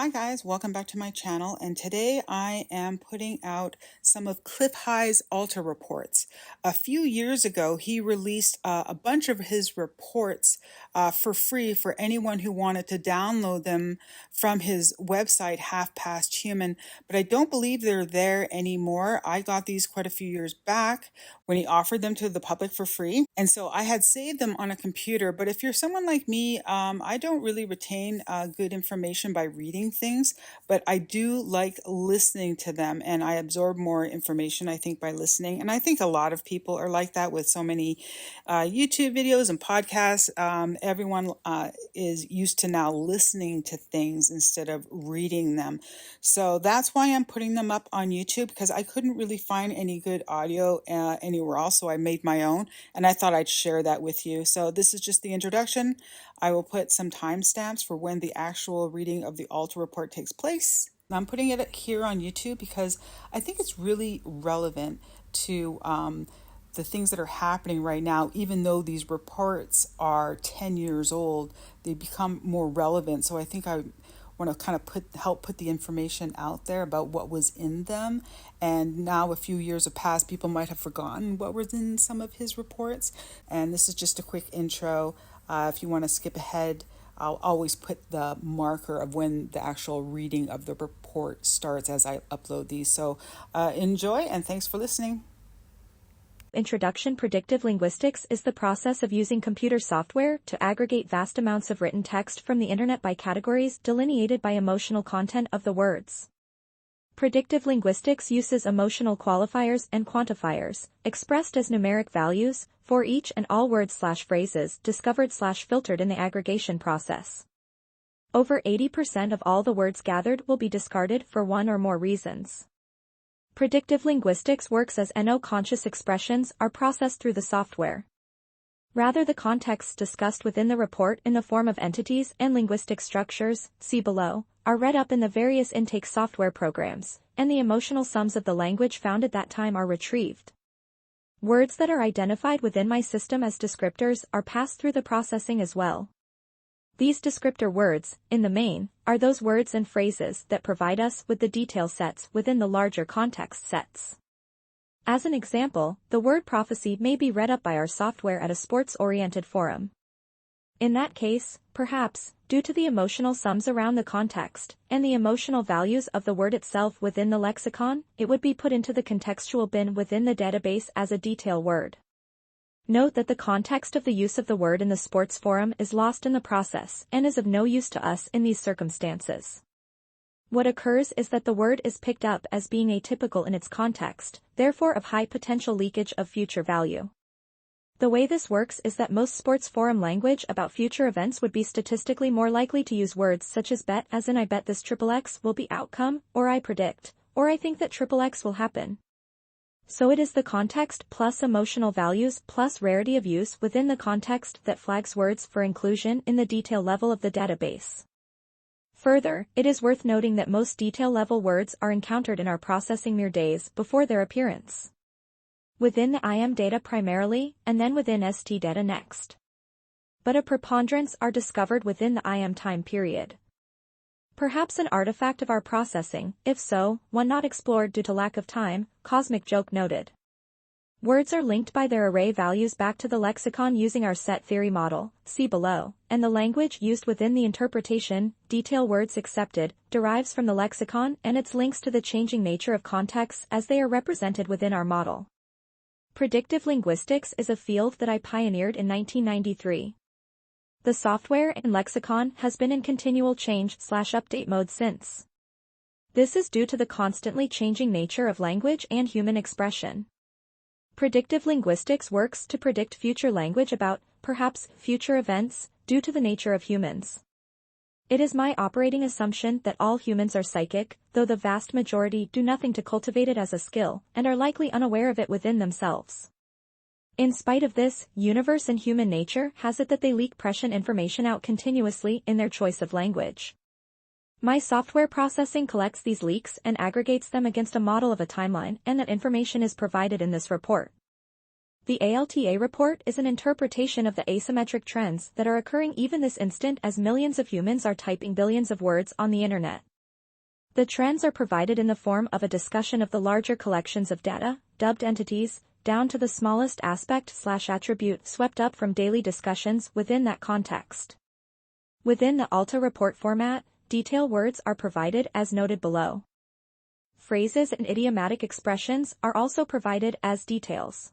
Hi guys, welcome back to my channel, and today I am putting out some of Clif High's Alta Reports. A few years ago, he released a bunch of his reports for free for anyone who wanted to download them from his website, Half Past Human, but I don't believe they're there anymore. I got these quite a few years back when he offered them to the public for free, and so I had saved them on a computer, but if you're someone like me, I don't really retain good information by reading things, but I do like listening to them and I absorb more information, I think, by listening. And I think a lot of people are like that with so many YouTube videos and podcasts. Everyone is used to now listening to things instead of reading them. So that's why I'm putting them up on YouTube, because I couldn't really find any good audio anywhere else. So I made my own and I thought I'd share that with you. So this is just the introduction. I will put some timestamps for when the actual reading of the Alta report takes place. I'm putting it here on YouTube because I think it's really relevant to the things that are happening right now. Even though these reports are 10 years old, they become more relevant. So I think I want to kind of help put the information out there about what was in them. And now a few years have passed, people might have forgotten what was in some of his reports. And this is just a quick intro. If you want to skip ahead, I'll always put the marker of when the actual reading of the report starts as I upload these. So enjoy, and thanks for listening. Introduction. Predictive linguistics is the process of using computer software to aggregate vast amounts of written text from the internet by categories delineated by emotional content of the words. Predictive linguistics uses emotional qualifiers and quantifiers, expressed as numeric values, for each and all words/phrases discovered/filtered in the aggregation process. Over 80% of all the words gathered will be discarded for one or more reasons. Predictive linguistics works as no-conscious expressions are processed through the software. Rather, the contexts discussed within the report in the form of entities and linguistic structures, see below, are read up in the various intake software programs, and the emotional sums of the language found at that time are retrieved. Words that are identified within my system as descriptors are passed through the processing as well. These descriptor words, in the main, are those words and phrases that provide us with the detail sets within the larger context sets. As an example, the word prophecy may be read up by our software at a sports-oriented forum. In that case, perhaps, due to the emotional sums around the context, and the emotional values of the word itself within the lexicon, it would be put into the contextual bin within the database as a detail word. Note that the context of the use of the word in the sports forum is lost in the process and is of no use to us in these circumstances. What occurs is that the word is picked up as being atypical in its context, therefore of high potential leakage of future value. The way this works is that most sports forum language about future events would be statistically more likely to use words such as bet, as in I bet this XXX will be outcome, or I predict, or I think that XXX will happen. So it is the context plus emotional values plus rarity of use within the context that flags words for inclusion in the detail level of the database. Further, it is worth noting that most detail level words are encountered in our processing mere days before their appearance. Within the IM data primarily, and then within ST data next. But a preponderance are discovered within the IM time period. Perhaps an artifact of our processing, if so, one not explored due to lack of time, Cosmic Joke noted. Words are linked by their array values back to the lexicon using our set theory model, see below, and the language used within the interpretation, detail words accepted, derives from the lexicon and its links to the changing nature of contexts as they are represented within our model. Predictive linguistics is a field that I pioneered in 1993. The software and lexicon has been in continual change/update mode since. This is due to the constantly changing nature of language and human expression. Predictive linguistics works to predict future language about, perhaps, future events, due to the nature of humans. It is my operating assumption that all humans are psychic, though the vast majority do nothing to cultivate it as a skill, and are likely unaware of it within themselves. In spite of this, universe and human nature has it that they leak prescient information out continuously in their choice of language. My software processing collects these leaks and aggregates them against a model of a timeline, and that information is provided in this report. The ALTA report is an interpretation of the asymmetric trends that are occurring even this instant as millions of humans are typing billions of words on the internet, The trends are provided in the form of a discussion of the larger collections of data, dubbed entities, down to the smallest aspect/attribute swept up from daily discussions within that context. Within the Alta Report format, detail words are provided as noted below. Phrases and idiomatic expressions are also provided as details.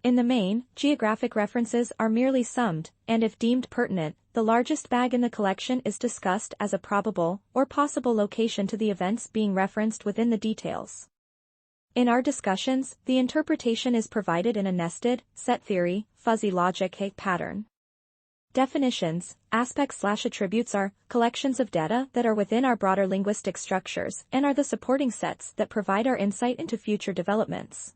In the main, geographic references are merely summed, and if deemed pertinent, the largest bag in the collection is discussed as a probable or possible location to the events being referenced within the details. In our discussions, the interpretation is provided in a nested, set theory, fuzzy logic pattern. Definitions, aspects/attributes are collections of data that are within our broader linguistic structures and are the supporting sets that provide our insight into future developments.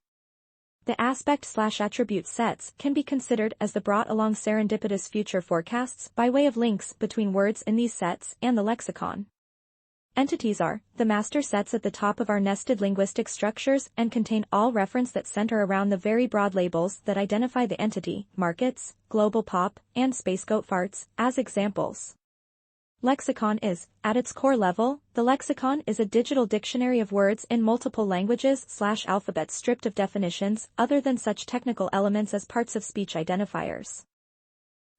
The aspect/attribute sets can be considered as the brought-along serendipitous future forecasts by way of links between words in these sets and the lexicon. Entities are the master sets at the top of our nested linguistic structures and contain all reference that center around the very broad labels that identify the entity, markets, GlobalPop, and SpaceGoatFarts, as examples. Lexicon is, at its core level, the lexicon is a digital dictionary of words in multiple languages/alphabets stripped of definitions other than such technical elements as parts of speech identifiers.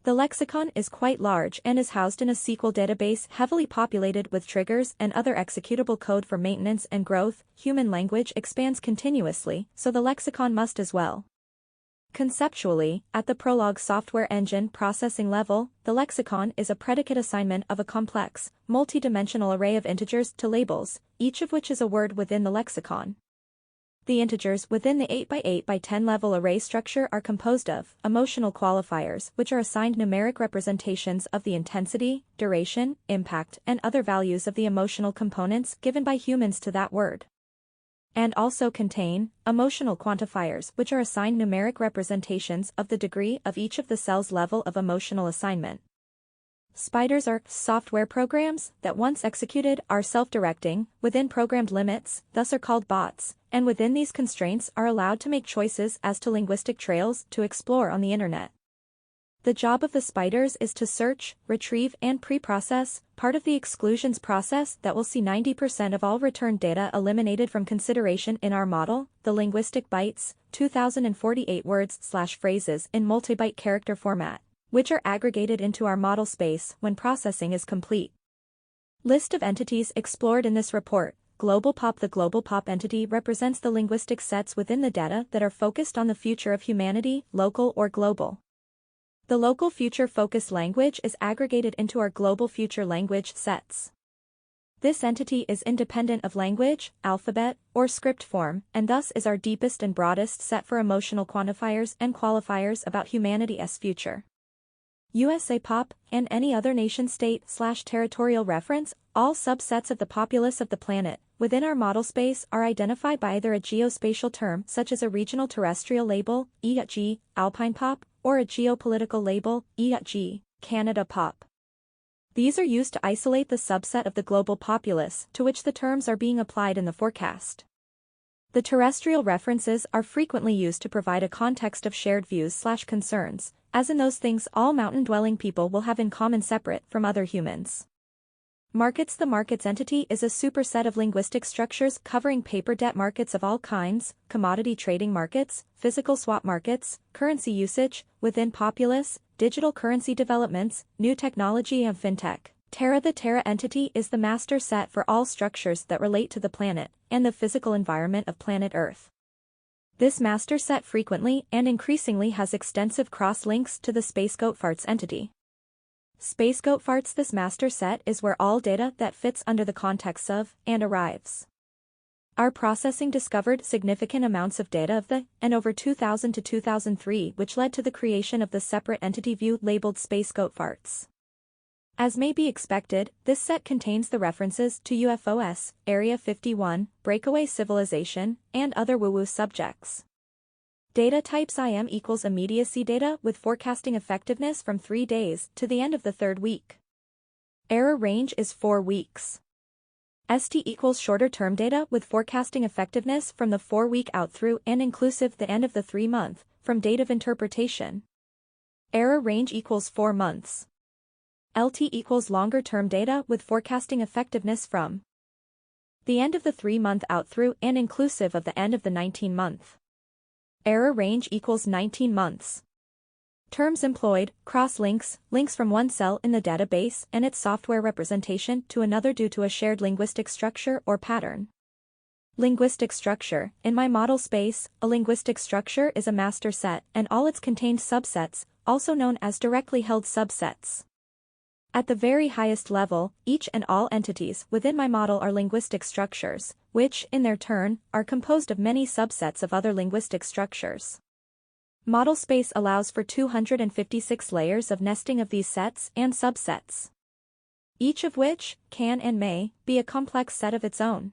The lexicon is quite large and is housed in a SQL database heavily populated with triggers and other executable code for maintenance and growth. Human language expands continuously, so the lexicon must as well. Conceptually, at the Prolog software engine processing level, the lexicon is a predicate assignment of a complex, multi-dimensional array of integers to labels, each of which is a word within the lexicon. The integers within the 8x8x10 level array structure are composed of emotional qualifiers, which are assigned numeric representations of the intensity, duration, impact, and other values of the emotional components given by humans to that word. And also contain emotional quantifiers, which are assigned numeric representations of the degree of each of the cells' level of emotional assignment. Spiders are software programs that once executed are self-directing, within programmed limits, thus are called bots, and within these constraints are allowed to make choices as to linguistic trails to explore on the internet. The job of the spiders is to search, retrieve and pre-process, part of the exclusions process that will see 90% of all returned data eliminated from consideration in our model, the linguistic bytes, 2048 words/phrases in multi-byte character format, which are aggregated into our model space when processing is complete. List of entities explored in this report. GlobalPop. The GlobalPop entity represents the linguistic sets within the data that are focused on the future of humanity, local or global. The local future focused language is aggregated into our global future language sets. This entity is independent of language, alphabet, or script form, and thus is our deepest and broadest set for emotional quantifiers and qualifiers about humanity's future. USAPop, and any other nation-state/territorial reference, all subsets of the populace of the planet, within our model space are identified by either a geospatial term such as a regional terrestrial label, e.g., AlpinePop, or a geopolitical label, e.g., CanadaPop. These are used to isolate the subset of the global populace to which the terms are being applied in the forecast. The terrestrial references are frequently used to provide a context of shared views/concerns, as in those things all mountain-dwelling people will have in common separate from other humans. Markets. The markets entity is a superset of linguistic structures covering paper debt markets of all kinds, commodity trading markets, physical swap markets, currency usage, within populace, digital currency developments, new technology and fintech. Terra. The Terra entity is the master set for all structures that relate to the planet and the physical environment of planet Earth. This master set frequently and increasingly has extensive cross-links to the SpaceGoatFarts entity. SpaceGoatFarts. This master set is where all data that fits under the context of and arrives. Our processing discovered significant amounts of data of the and over 2000 to 2003, which led to the creation of the separate entity view labeled SpaceGoatFarts. As may be expected, this set contains the references to UFOs, Area 51, breakaway civilization, and other woo-woo subjects. Data types IM equals immediacy data with forecasting effectiveness from 3 days to the end of the 3rd week. Error range is 4 weeks. ST equals shorter term data with forecasting effectiveness from the 4-week out through and inclusive the end of the 3-month, from date of interpretation. Error range equals 4 months. LT equals longer term data with forecasting effectiveness from the end of the 3-month out through and inclusive of the end of the 19-month. Error range equals 19 months. Terms employed, cross-links, links from one cell in the database and its software representation to another due to a shared linguistic structure or pattern. Linguistic structure. In my model space, a linguistic structure is a master set and all its contained subsets, also known as directly held subsets. At the very highest level, each and all entities within my model are linguistic structures, which, in their turn, are composed of many subsets of other linguistic structures. Model space allows for 256 layers of nesting of these sets and subsets, each of which can and may be a complex set of its own.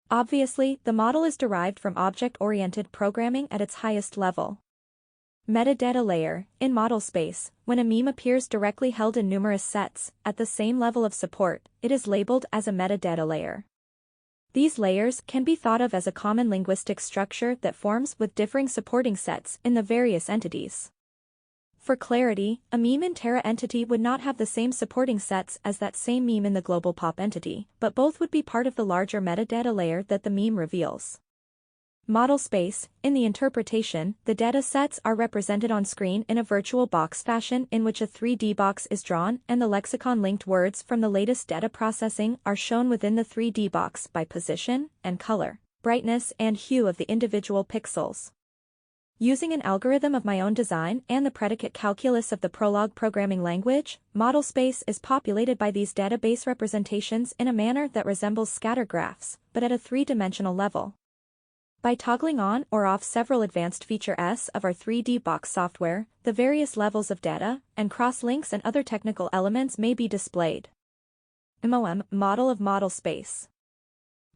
Obviously, the model is derived from object-oriented programming at its highest level. Metadata layer. In model space, when a meme appears directly held in numerous sets, at the same level of support, it is labeled as a metadata layer. These layers can be thought of as a common linguistic structure that forms with differing supporting sets in the various entities. For clarity, a meme in Terra entity would not have the same supporting sets as that same meme in the GlobalPop entity, but both would be part of the larger metadata layer that the meme reveals. Model space. In the interpretation, the data sets are represented on screen in a virtual box fashion in which a 3D box is drawn and the lexicon-linked words from the latest data processing are shown within the 3D box by position and color, brightness and hue of the individual pixels. Using an algorithm of my own design and the predicate calculus of the Prolog programming language, model space is populated by these database representations in a manner that resembles scatter graphs, but at a 3-dimensional level. By toggling on or off several advanced feature S of our 3D box software, the various levels of data and cross-links and other technical elements may be displayed. MOM, model of model space.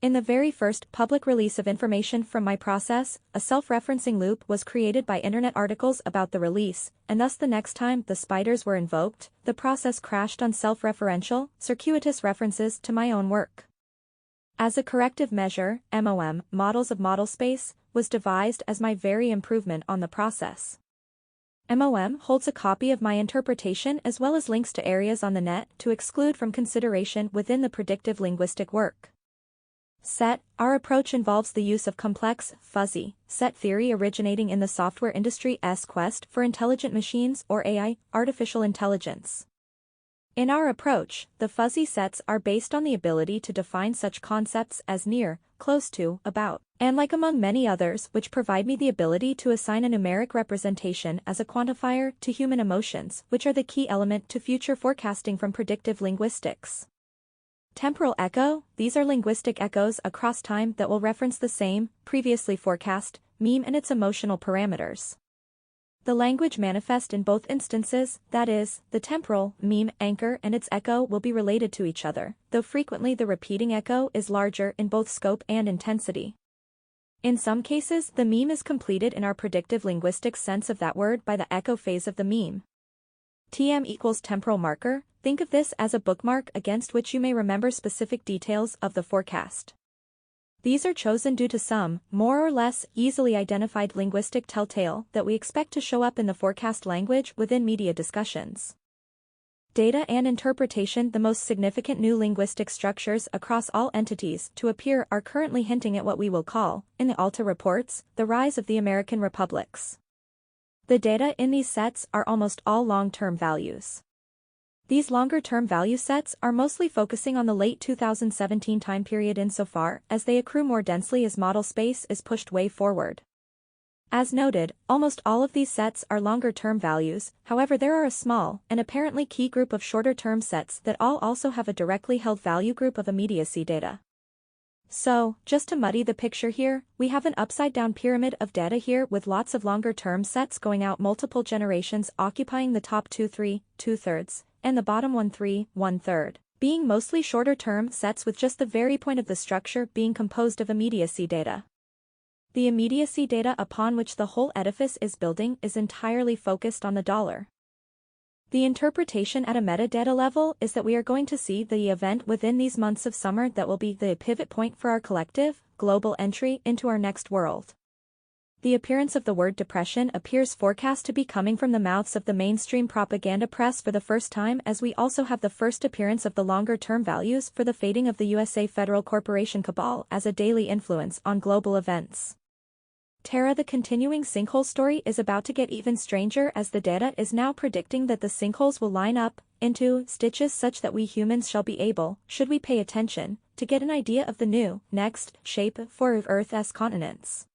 In the very first public release of information from my process, a self-referencing loop was created by internet articles about the release, and thus the next time the spiders were invoked, the process crashed on self-referential, circuitous references to my own work. As a corrective measure, MOM, models of model space, was devised as my very improvement on the process. MOM holds a copy of my interpretation as well as links to areas on the net to exclude from consideration within the predictive linguistic work. Set. Our approach involves the use of complex, fuzzy, set theory originating in the software industry's quest for intelligent machines or AI, artificial intelligence. In our approach, the fuzzy sets are based on the ability to define such concepts as near, close to, about, and like among many others which provide me the ability to assign a numeric representation as a quantifier to human emotions, which are the key element to future forecasting from predictive linguistics. Temporal echo. These are linguistic echoes across time that will reference the same, previously forecast, meme and its emotional parameters. The language manifest in both instances, that is, the temporal, meme, anchor and its echo will be related to each other, though frequently the repeating echo is larger in both scope and intensity. In some cases, the meme is completed in our predictive linguistic sense of that word by the echo phase of the meme. TM equals temporal marker. Think of this as a bookmark against which you may remember specific details of the forecast. These are chosen due to some, more or less, easily identified linguistic telltale that we expect to show up in the forecast language within media discussions. Data and interpretation. The most significant new linguistic structures across all entities to appear are currently hinting at what we will call, in the Alta Reports, the rise of the American republics. The data in these sets are almost all long-term values. These longer-term value sets are mostly focusing on the late 2017 time period insofar as they accrue more densely as model space is pushed way forward. As noted, almost all of these sets are longer-term values, however there are a small and apparently key group of shorter-term sets that all also have a directly held value group of immediacy data. So, just to muddy the picture here, we have an upside-down pyramid of data here with lots of longer-term sets going out multiple generations occupying the top 2/3, and the bottom 1/3, being mostly shorter-term sets with just the very point of the structure being composed of immediacy data. The immediacy data upon which the whole edifice is building is entirely focused on the dollar. The interpretation at a metadata level is that we are going to see the event within these months of summer that will be the pivot point for our collective, global entry into our next world. The appearance of the word depression appears forecast to be coming from the mouths of the mainstream propaganda press for the first time, as we also have the first appearance of the longer-term values for the fading of the USA federal corporation cabal as a daily influence on global events. Terra. The continuing sinkhole story is about to get even stranger, as the data is now predicting that the sinkholes will line up into stitches such that we humans shall be able, should we pay attention, to get an idea of the new, next, shape for Earth's continents.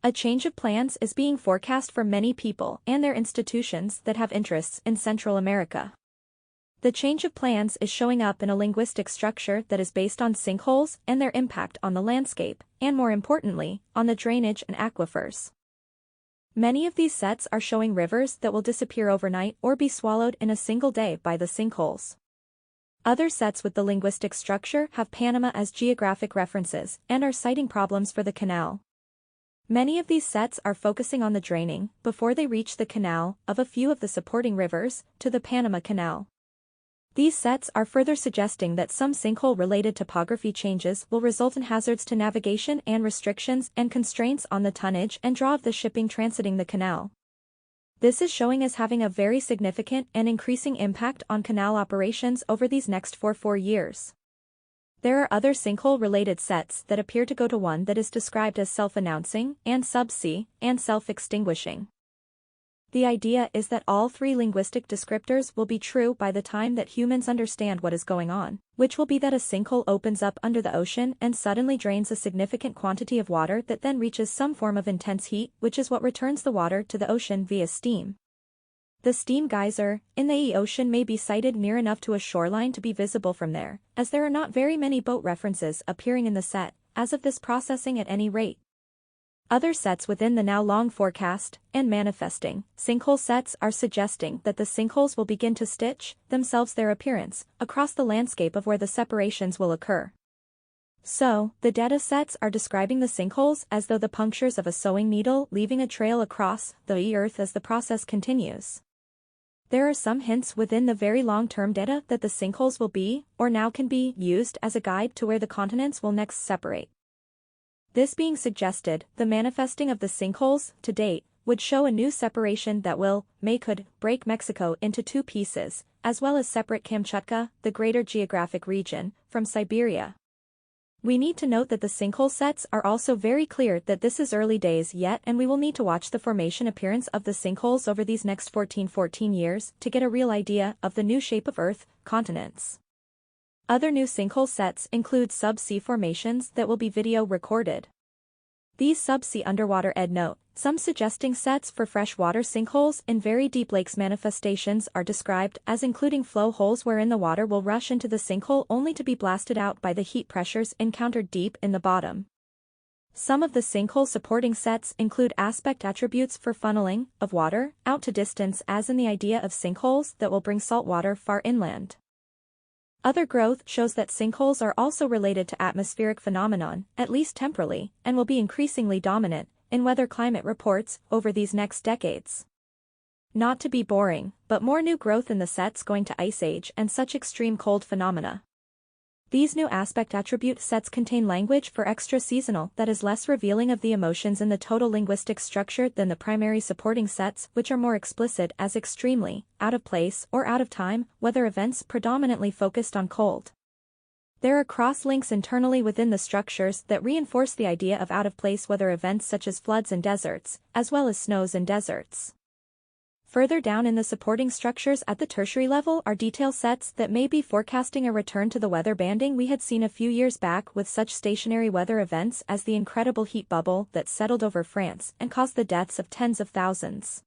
A change of plans is being forecast for many people and their institutions that have interests in Central America. The change of plans is showing up in a linguistic structure that is based on sinkholes and their impact on the landscape, and more importantly, on the drainage and aquifers. Many of these sets are showing rivers that will disappear overnight or be swallowed in a single day by the sinkholes. Other sets with the linguistic structure have Panama as geographic references and are citing problems for the canal. Many of these sets are focusing on the draining, before they reach the canal, of a few of the supporting rivers, to the Panama Canal. These sets are further suggesting that some sinkhole-related topography changes will result in hazards to navigation and restrictions and constraints on the tonnage and draw of the shipping transiting the canal. This is showing as having a very significant and increasing impact on canal operations over these next 4 years. There are other sinkhole-related sets that appear to go to one that is described as self-announcing, and subsea, and self-extinguishing. The idea is that all three linguistic descriptors will be true by the time that humans understand what is going on, which will be that a sinkhole opens up under the ocean and suddenly drains a significant quantity of water that then reaches some form of intense heat, which is what returns the water to the ocean via steam. The steam geyser in the ocean may be sighted near enough to a shoreline to be visible from there, as there are not very many boat references appearing in the set, as of this processing at any rate. Other sets within the now long forecast and manifesting sinkhole sets are suggesting that the sinkholes will begin to stitch themselves their appearance across the landscape of where the separations will occur. So, the data sets are describing the sinkholes as though the punctures of a sewing needle leaving a trail across the Earth as the process continues. There are some hints within the very long-term data that the sinkholes will be, or now can be, used as a guide to where the continents will next separate. This being suggested, the manifesting of the sinkholes, to date, would show a new separation that could break Mexico into two pieces, as well as separate Kamchatka, the greater geographic region, from Siberia. We need to note that the sinkhole sets are also very clear that this is early days yet, and we will need to watch the formation appearance of the sinkholes over these next 14 years to get a real idea of the new shape of Earth continents. Other new sinkhole sets include subsea formations that will be video recorded. These subsea underwater note, some suggesting sets for freshwater sinkholes in very deep lakes. Manifestations are described as including flow holes wherein the water will rush into the sinkhole only to be blasted out by the heat pressures encountered deep in the bottom. Some of the sinkhole supporting sets include aspect attributes for funneling of water out to distance, as in the idea of sinkholes that will bring salt water far inland. Other growth shows that sinkholes are also related to atmospheric phenomenon, at least temporally, and will be increasingly dominant in weather climate reports over these next decades. Not to be boring, but more new growth in the sets going to Ice Age and such extreme cold phenomena. These new aspect attribute sets contain language for extra-seasonal that is less revealing of the emotions in the total linguistic structure than the primary supporting sets, which are more explicit as extremely, out of place or out of time, weather events predominantly focused on cold. There are cross-links internally within the structures that reinforce the idea of out-of-place weather events such as floods in deserts, as well as snows in deserts. Further down in the supporting structures at the tertiary level are detail sets that may be forecasting a return to the weather banding we had seen a few years back with such stationary weather events as the incredible heat bubble that settled over France and caused the deaths of tens of thousands.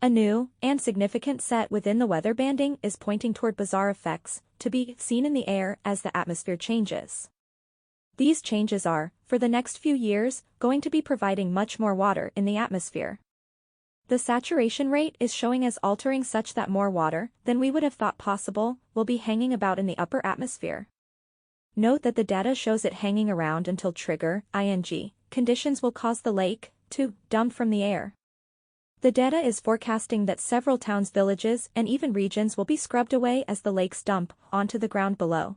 A new and significant set within the weather banding is pointing toward bizarre effects to be seen in the air as the atmosphere changes. These changes are, for the next few years, going to be providing much more water in the atmosphere. The saturation rate is showing as altering such that more water than we would have thought possible will be hanging about in the upper atmosphere. Note that the data shows it hanging around until trigger (ing) conditions will cause the lake to dump from the air. The data is forecasting that several towns, villages, and even regions will be scrubbed away as the lakes dump onto the ground below.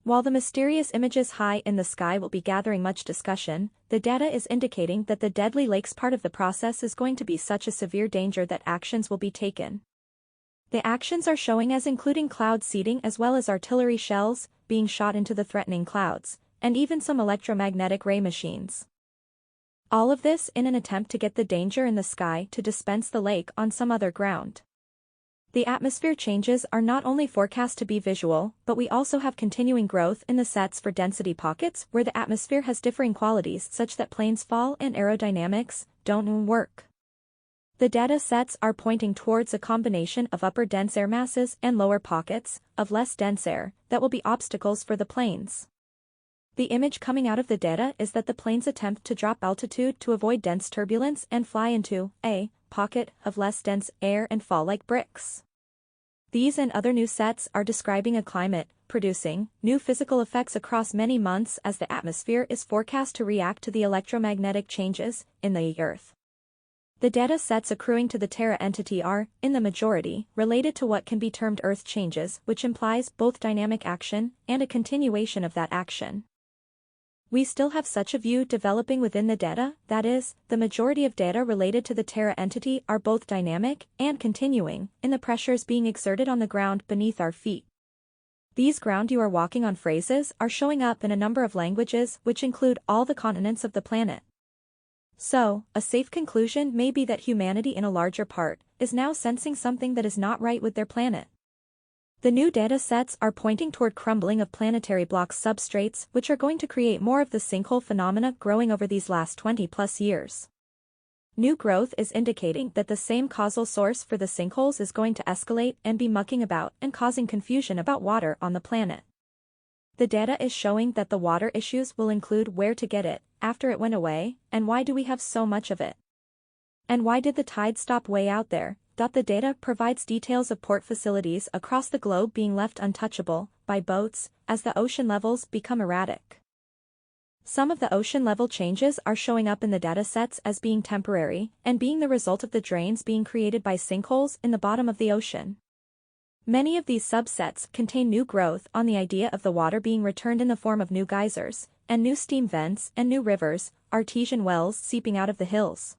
While the mysterious images high in the sky will be gathering much discussion, the data is indicating that the deadly lakes part of the process is going to be such a severe danger that actions will be taken. The actions are showing as including cloud seeding as well as artillery shells being shot into the threatening clouds, and even some electromagnetic ray machines. All of this in an attempt to get the danger in the sky to dispense the lake on some other ground. The atmosphere changes are not only forecast to be visual, but we also have continuing growth in the sets for density pockets where the atmosphere has differing qualities such that planes fall and aerodynamics don't work. The data sets are pointing towards a combination of upper dense air masses and lower pockets of less dense air that will be obstacles for the planes. The image coming out of the data is that the planes attempt to drop altitude to avoid dense turbulence and fly into a pocket of less dense air and fall like bricks. These and other new sets are describing a climate, producing new physical effects across many months as the atmosphere is forecast to react to the electromagnetic changes in the Earth. The data sets accruing to the Terra entity are, in the majority, related to what can be termed Earth changes, which implies both dynamic action and a continuation of that action. We still have such a view developing within the data, that is, the majority of data related to the Terra entity are both dynamic and continuing in the pressures being exerted on the ground beneath our feet. These ground you are walking on phrases are showing up in a number of languages which include all the continents of the planet. So, a safe conclusion may be that humanity in a larger part is now sensing something that is not right with their planet. The new data sets are pointing toward crumbling of planetary block substrates which are going to create more of the sinkhole phenomena growing over these last 20+ years. New growth is indicating that the same causal source for the sinkholes is going to escalate and be mucking about and causing confusion about water on the planet. The data is showing that the water issues will include where to get it, after it went away, and why do we have so much of it? And why did the tide stop way out there? The data provides details of port facilities across the globe being left untouchable by boats as the ocean levels become erratic. Some of the ocean level changes are showing up in the datasets as being temporary and being the result of the drains being created by sinkholes in the bottom of the ocean. Many of these subsets contain new growth on the idea of the water being returned in the form of new geysers, and new steam vents and new rivers, artesian wells seeping out of the hills.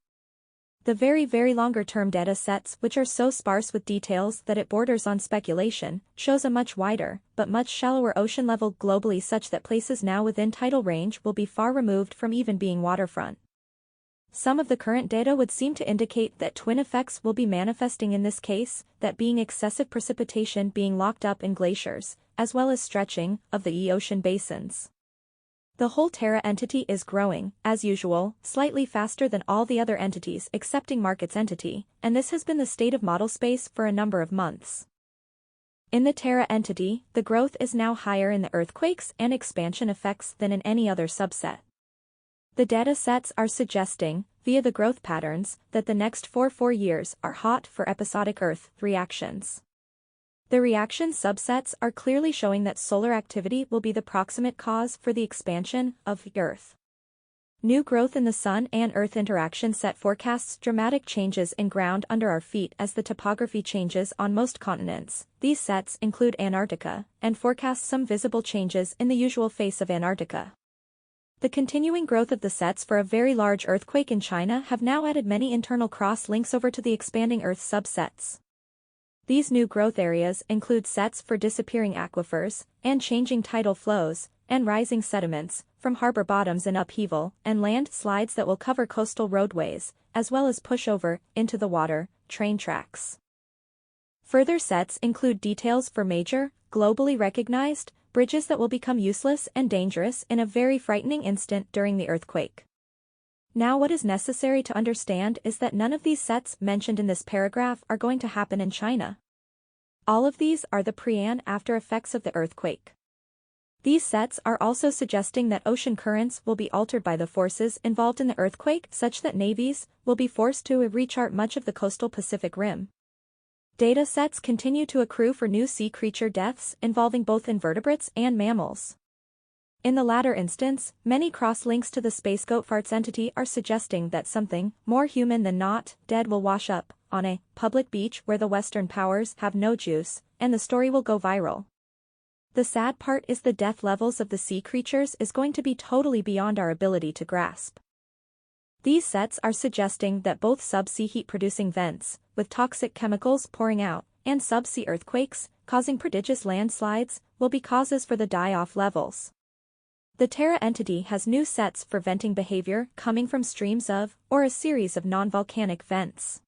The very longer-term data sets which are so sparse with details that it borders on speculation, shows a much wider, but much shallower ocean level globally such that places now within tidal range will be far removed from even being waterfront. Some of the current data would seem to indicate that twin effects will be manifesting in this case, that being excessive precipitation being locked up in glaciers, as well as stretching of the ocean basins. The whole Terra entity is growing, as usual, slightly faster than all the other entities excepting Market's entity, and this has been the state of model space for a number of months. In the Terra entity, the growth is now higher in the earthquakes and expansion effects than in any other subset. The data sets are suggesting, via the growth patterns, that the next 4 years are hot for episodic Earth reactions. The reaction subsets are clearly showing that solar activity will be the proximate cause for the expansion of the Earth. New growth in the Sun and Earth interaction set forecasts dramatic changes in ground under our feet as the topography changes on most continents. These sets include Antarctica, and forecast some visible changes in the usual face of Antarctica. The continuing growth of the sets for a very large earthquake in China have now added many internal cross-links over to the expanding Earth subsets. These new growth areas include sets for disappearing aquifers, and changing tidal flows, and rising sediments, from harbor bottoms in upheaval, and land slides that will cover coastal roadways, as well as push over, into the water, train tracks. Further sets include details for major, globally recognized, bridges that will become useless and dangerous in a very frightening instant during the earthquake. Now what is necessary to understand is that none of these sets mentioned in this paragraph are going to happen in China. All of these are the pre- and after effects of the earthquake. These sets are also suggesting that ocean currents will be altered by the forces involved in the earthquake such that navies will be forced to rechart much of the coastal Pacific Rim. Data sets continue to accrue for new sea creature deaths involving both invertebrates and mammals. In the latter instance, many cross-links to the SpaceGoatFarts entity are suggesting that something more human than not dead will wash up on a public beach where the Western powers have no juice, and the story will go viral. The sad part is the death levels of the sea creatures is going to be totally beyond our ability to grasp. These sets are suggesting that both subsea heat-producing vents, with toxic chemicals pouring out, and subsea earthquakes, causing prodigious landslides, will be causes for the die-off levels. The Terra entity has new sets for venting behavior coming from streams of, or a series of non-volcanic vents.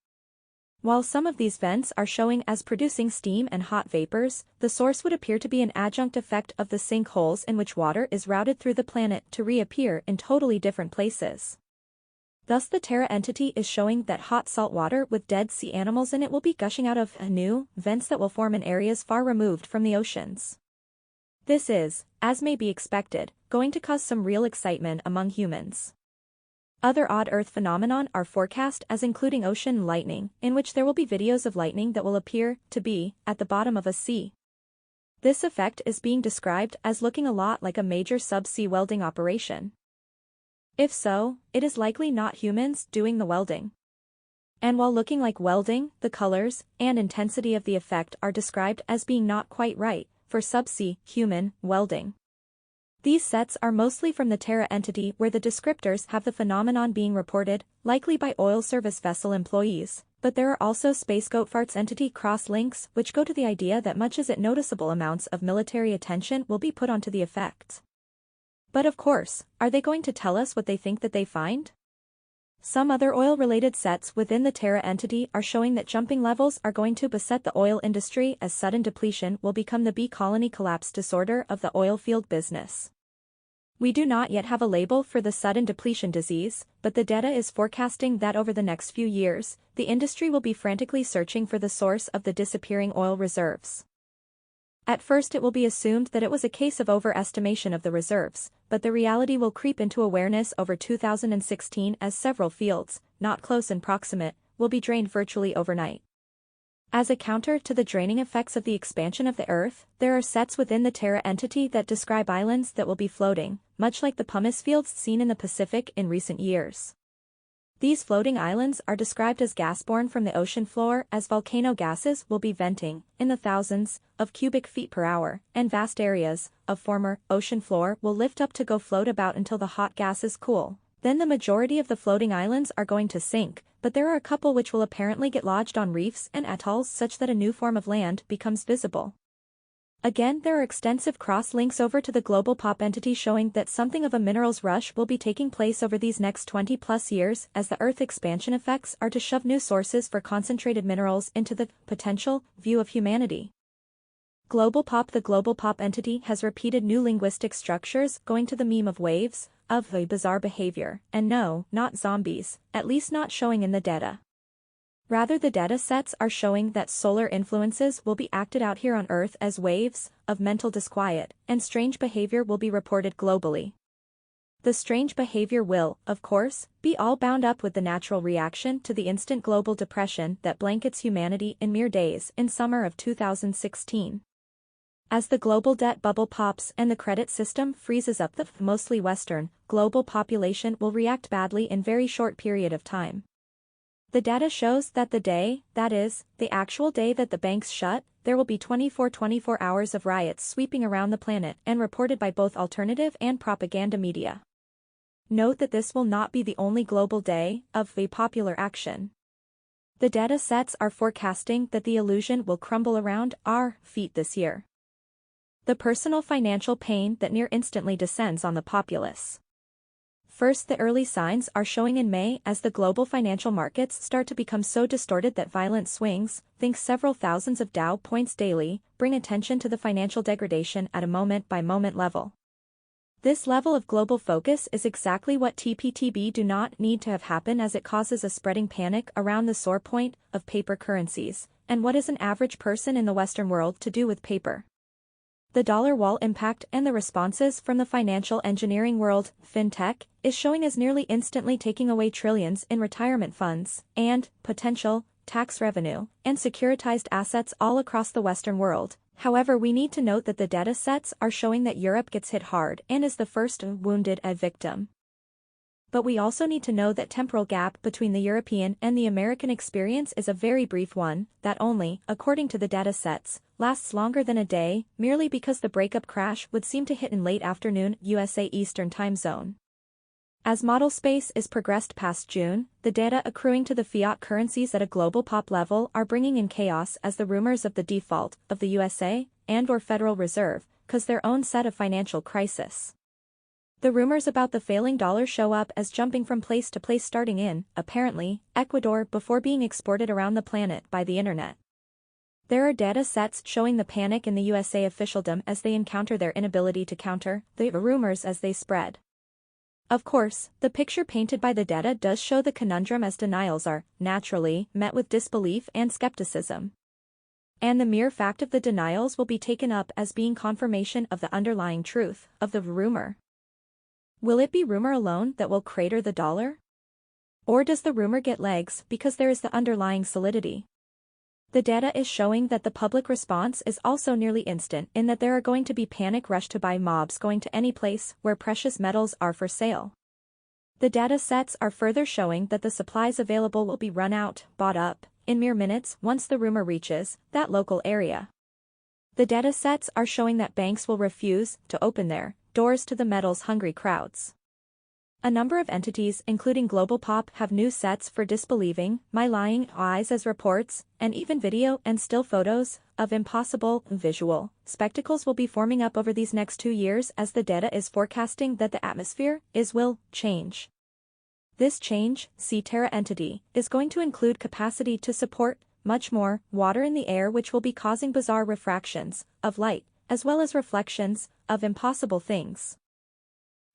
While some of these vents are showing as producing steam and hot vapors, the source would appear to be an adjunct effect of the sinkholes in which water is routed through the planet to reappear in totally different places. Thus the Terra entity is showing that hot salt water with dead sea animals in it will be gushing out of new vents that will form in areas far removed from the oceans. This is, as may be expected, going to cause some real excitement among humans. Other odd Earth phenomenon are forecast as including ocean lightning, in which there will be videos of lightning that will appear to be at the bottom of a sea. This effect is being described as looking a lot like a major subsea welding operation. If so, it is likely not humans doing the welding. And while looking like welding, the colors and intensity of the effect are described as being not quite right for subsea human welding. These sets are mostly from the Terra entity where the descriptors have the phenomenon being reported, likely by oil service vessel employees, but there are also SpaceGoatFarts entity cross-links which go to the idea that much as it noticeable amounts of military attention will be put onto the effect. But of course, are they going to tell us what they think that they find? Some other oil-related sets within the Terra entity are showing that jumping levels are going to beset the oil industry as sudden depletion will become the bee colony collapse disorder of the oil field business. We do not yet have a label for the sudden depletion disease, but the data is forecasting that over the next few years, the industry will be frantically searching for the source of the disappearing oil reserves. At first it will be assumed that it was a case of overestimation of the reserves, but the reality will creep into awareness over 2016 as several fields, not close and proximate, will be drained virtually overnight. As a counter to the draining effects of the expansion of the Earth, there are sets within the Terra entity that describe islands that will be floating, much like the pumice fields seen in the Pacific in recent years. These floating islands are described as gas-borne from the ocean floor as volcano gases will be venting, in the thousands of cubic feet per hour, and vast areas of former ocean floor will lift up to go float about until the hot gases cool. Then the majority of the floating islands are going to sink, but there are a couple which will apparently get lodged on reefs and atolls such that a new form of land becomes visible. Again, there are extensive cross-links over to the GlobalPop entity showing that something of a minerals rush will be taking place over these next 20+ years as the Earth expansion effects are to shove new sources for concentrated minerals into the potential view of humanity. GlobalPop. The GlobalPop entity has repeated new linguistic structures going to the meme of waves of the bizarre behavior, and no, not zombies, at least not showing in the data. Rather, the data sets are showing that solar influences will be acted out here on Earth as waves of mental disquiet, and strange behavior will be reported globally. The strange behavior will, of course, be all bound up with the natural reaction to the instant global depression that blankets humanity in mere days in summer of 2016. As the global debt bubble pops and the credit system freezes up, the mostly Western, global population will react badly in very short period of time. The data shows that the day, that is, the actual day that the banks shut, there will be 24 hours of riots sweeping around the planet and reported by both alternative and propaganda media. Note that this will not be the only global day of the popular action. The data sets are forecasting that the illusion will crumble around our feet this year. The personal financial pain that near instantly descends on the populace. First, the early signs are showing in May as the global financial markets start to become so distorted that violent swings, think several thousands of Dow points daily, bring attention to the financial degradation at a moment-by-moment level. This level of global focus is exactly what TPTB do not need to have happen as it causes a spreading panic around the sore point of paper currencies, and what is an average person in the Western world to do with paper? The dollar wall impact and the responses from the financial engineering world, fintech, is showing as nearly instantly taking away trillions in retirement funds, and potential tax revenue, and securitized assets all across the Western world. However, we need to note that the data sets are showing that Europe gets hit hard and is the first wounded victim. But we also need to know that temporal gap between the European and the American experience is a very brief one, that only, according to the data sets, lasts longer than a day, merely because the breakup crash would seem to hit in late afternoon USA Eastern Time Zone. As model space is progressed past June, the data accruing to the fiat currencies at a global pop level are bringing in chaos as the rumors of the default of the USA and/or Federal Reserve cause their own set of financial crisis. The rumors about the failing dollar show up as jumping from place to place starting in, apparently, Ecuador before being exported around the planet by the internet. There are data sets showing the panic in the USA officialdom as they encounter their inability to counter the rumors as they spread. Of course, the picture painted by the data does show the conundrum as denials are, naturally, met with disbelief and skepticism. And the mere fact of the denials will be taken up as being confirmation of the underlying truth of the rumor. Will it be rumor alone that will crater the dollar? Or does the rumor get legs because there is the underlying solidity? The data is showing that the public response is also nearly instant in that there are going to be panic rush to buy mobs going to any place where precious metals are for sale. The data sets are further showing that the supplies available will be run out, bought up, in mere minutes once the rumor reaches that local area. The data sets are showing that banks will refuse to open their doors to the metals-hungry crowds. A number of entities including GlobalPop have new sets for disbelieving my lying eyes as reports, and even video and still photos of impossible visual spectacles will be forming up over these next 2 years as the data is forecasting that the atmosphere will change. This change, see Terra entity, is going to include capacity to support much more water in the air which will be causing bizarre refractions of light, as well as reflections of impossible things.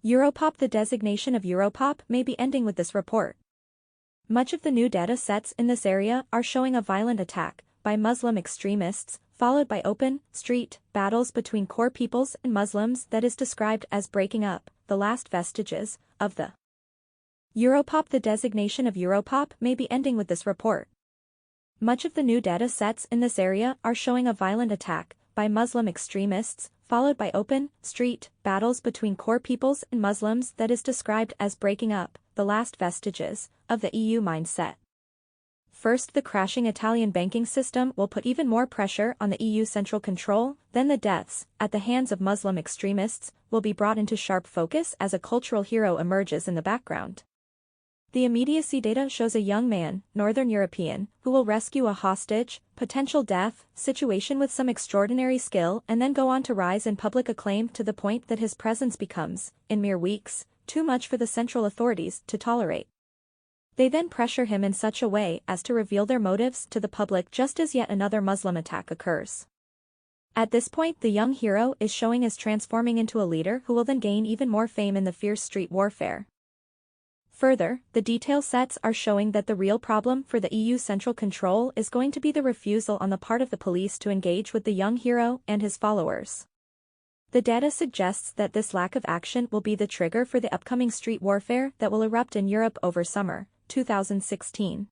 EuroPop. The designation of EuroPop may be ending with this report. Much of the new data sets in this area are showing a violent attack by Muslim extremists, followed by open, street, battles between core peoples and Muslims that is described as breaking up the last vestiges of the EuroPop. The designation of EuroPop may be ending with this report. Much of the new data sets in this area are showing a violent attack by Muslim extremists, followed by open, street, battles between core peoples and Muslims that is described as breaking up the last vestiges of the EU mindset. First, the crashing Italian banking system will put even more pressure on the EU central control, then the deaths, at the hands of Muslim extremists, will be brought into sharp focus as a cultural hero emerges in the background. The immediacy data shows a young man, Northern European, who will rescue a hostage, potential death, situation with some extraordinary skill and then go on to rise in public acclaim to the point that his presence becomes, in mere weeks, too much for the central authorities to tolerate. They then pressure him in such a way as to reveal their motives to the public just as yet another Muslim attack occurs. At this point the young hero is showing as transforming into a leader who will then gain even more fame in the fierce street warfare. Further, the detail sets are showing that the real problem for the EU central control is going to be the refusal on the part of the police to engage with the young hero and his followers. The data suggests that this lack of action will be the trigger for the upcoming street warfare that will erupt in Europe over summer 2016.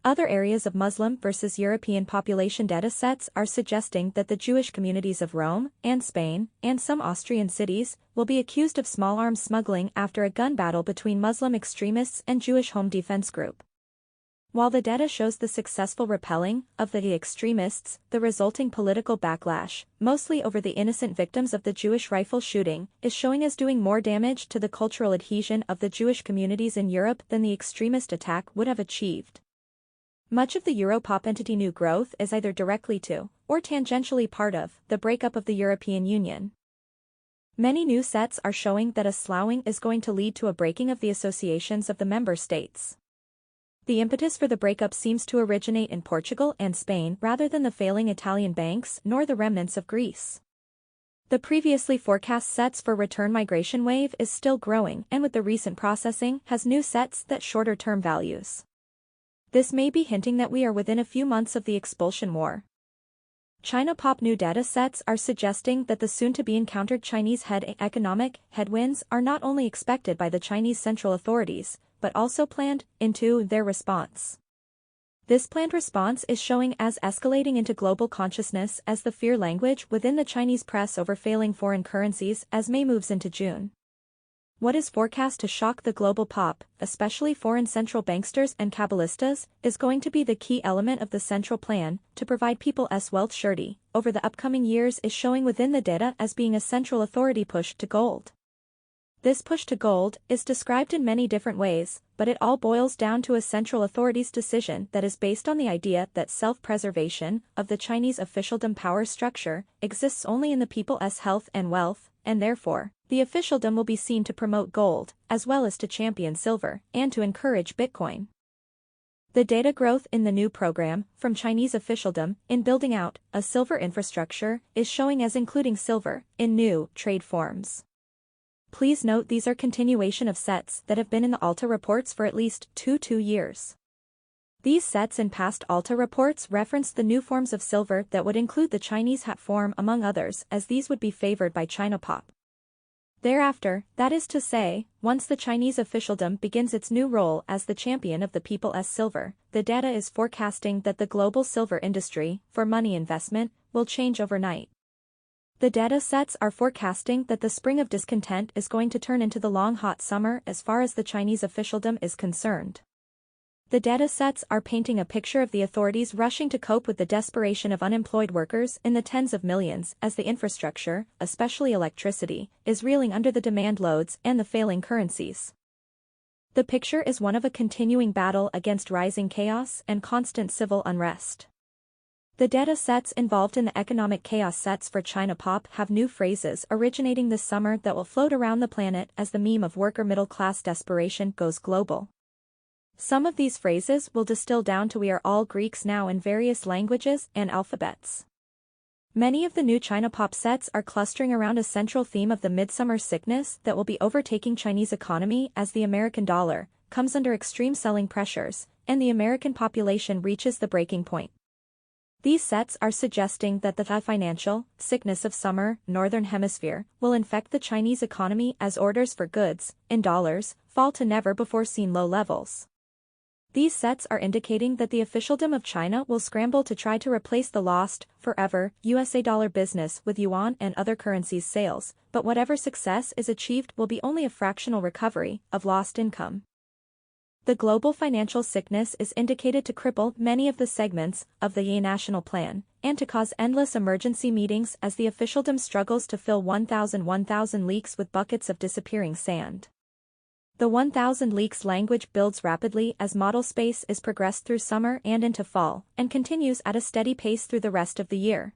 Other areas of Muslim versus European population data sets are suggesting that the Jewish communities of Rome and Spain and some Austrian cities will be accused of small arms smuggling after a gun battle between Muslim extremists and Jewish home defense group. While the data shows the successful repelling of the extremists, the resulting political backlash, mostly over the innocent victims of the Jewish rifle shooting, is showing as doing more damage to the cultural adhesion of the Jewish communities in Europe than the extremist attack would have achieved. Much of the EuroPop entity new growth is either directly to, or tangentially part of, the breakup of the European Union. Many new sets are showing that a sloughing is going to lead to a breaking of the associations of the member states. The impetus for the breakup seems to originate in Portugal and Spain rather than the failing Italian banks nor the remnants of Greece. The previously forecast sets for return migration wave is still growing and with the recent processing has new sets that shorter-term values. This may be hinting that we are within a few months of the expulsion war. ChinaPop new data sets are suggesting that the soon-to-be encountered Chinese economic headwinds are not only expected by the Chinese central authorities, but also planned into their response. This planned response is showing as escalating into global consciousness as the fear language within the Chinese press over failing foreign currencies as May moves into June. What is forecast to shock the global pop, especially foreign central banksters and Kabbalistas, is going to be the key element of the central plan to provide people as wealth surety over the upcoming years is showing within the data as being a central authority push to gold. This push to gold is described in many different ways, but it all boils down to a central authority's decision that is based on the idea that self-preservation of the Chinese officialdom power structure exists only in the people's health and wealth, and therefore, the officialdom will be seen to promote gold, as well as to champion silver, and to encourage Bitcoin. The data growth in the new program, from Chinese officialdom, in building out a silver infrastructure, is showing as including silver in new trade forms. Please note these are continuation of sets that have been in the Alta Reports for at least 2 years. These sets in past Alta Reports referenced the new forms of silver that would include the Chinese hat form among others, as these would be favored by ChinaPop. Thereafter, that is to say, once the Chinese officialdom begins its new role as the champion of the people's silver, the data is forecasting that the global silver industry, for money investment, will change overnight. The data sets are forecasting that the spring of discontent is going to turn into the long hot summer as far as the Chinese officialdom is concerned. The data sets are painting a picture of the authorities rushing to cope with the desperation of unemployed workers in the tens of millions as the infrastructure, especially electricity, is reeling under the demand loads and the failing currencies. The picture is one of a continuing battle against rising chaos and constant civil unrest. The data sets involved in the economic chaos sets for ChinaPop have new phrases originating this summer that will float around the planet as the meme of worker middle-class desperation goes global. Some of these phrases will distill down to "we are all Greeks now" in various languages and alphabets. Many of the new ChinaPop sets are clustering around a central theme of the midsummer sickness that will be overtaking Chinese economy as the American dollar comes under extreme selling pressures, and the American population reaches the breaking point. These sets are suggesting that the financial sickness of summer, Northern Hemisphere, will infect the Chinese economy as orders for goods, in dollars, fall to never-before-seen low levels. These sets are indicating that the officialdom of China will scramble to try to replace the lost, forever, USA dollar business with yuan and other currencies sales, but whatever success is achieved will be only a fractional recovery of lost income. The global financial sickness is indicated to cripple many of the segments of the national plan, and to cause endless emergency meetings as the officialdom struggles to fill 1,000 leaks with buckets of disappearing sand. The 1,000 leaks language builds rapidly as model space is progressed through summer and into fall, and continues at a steady pace through the rest of the year.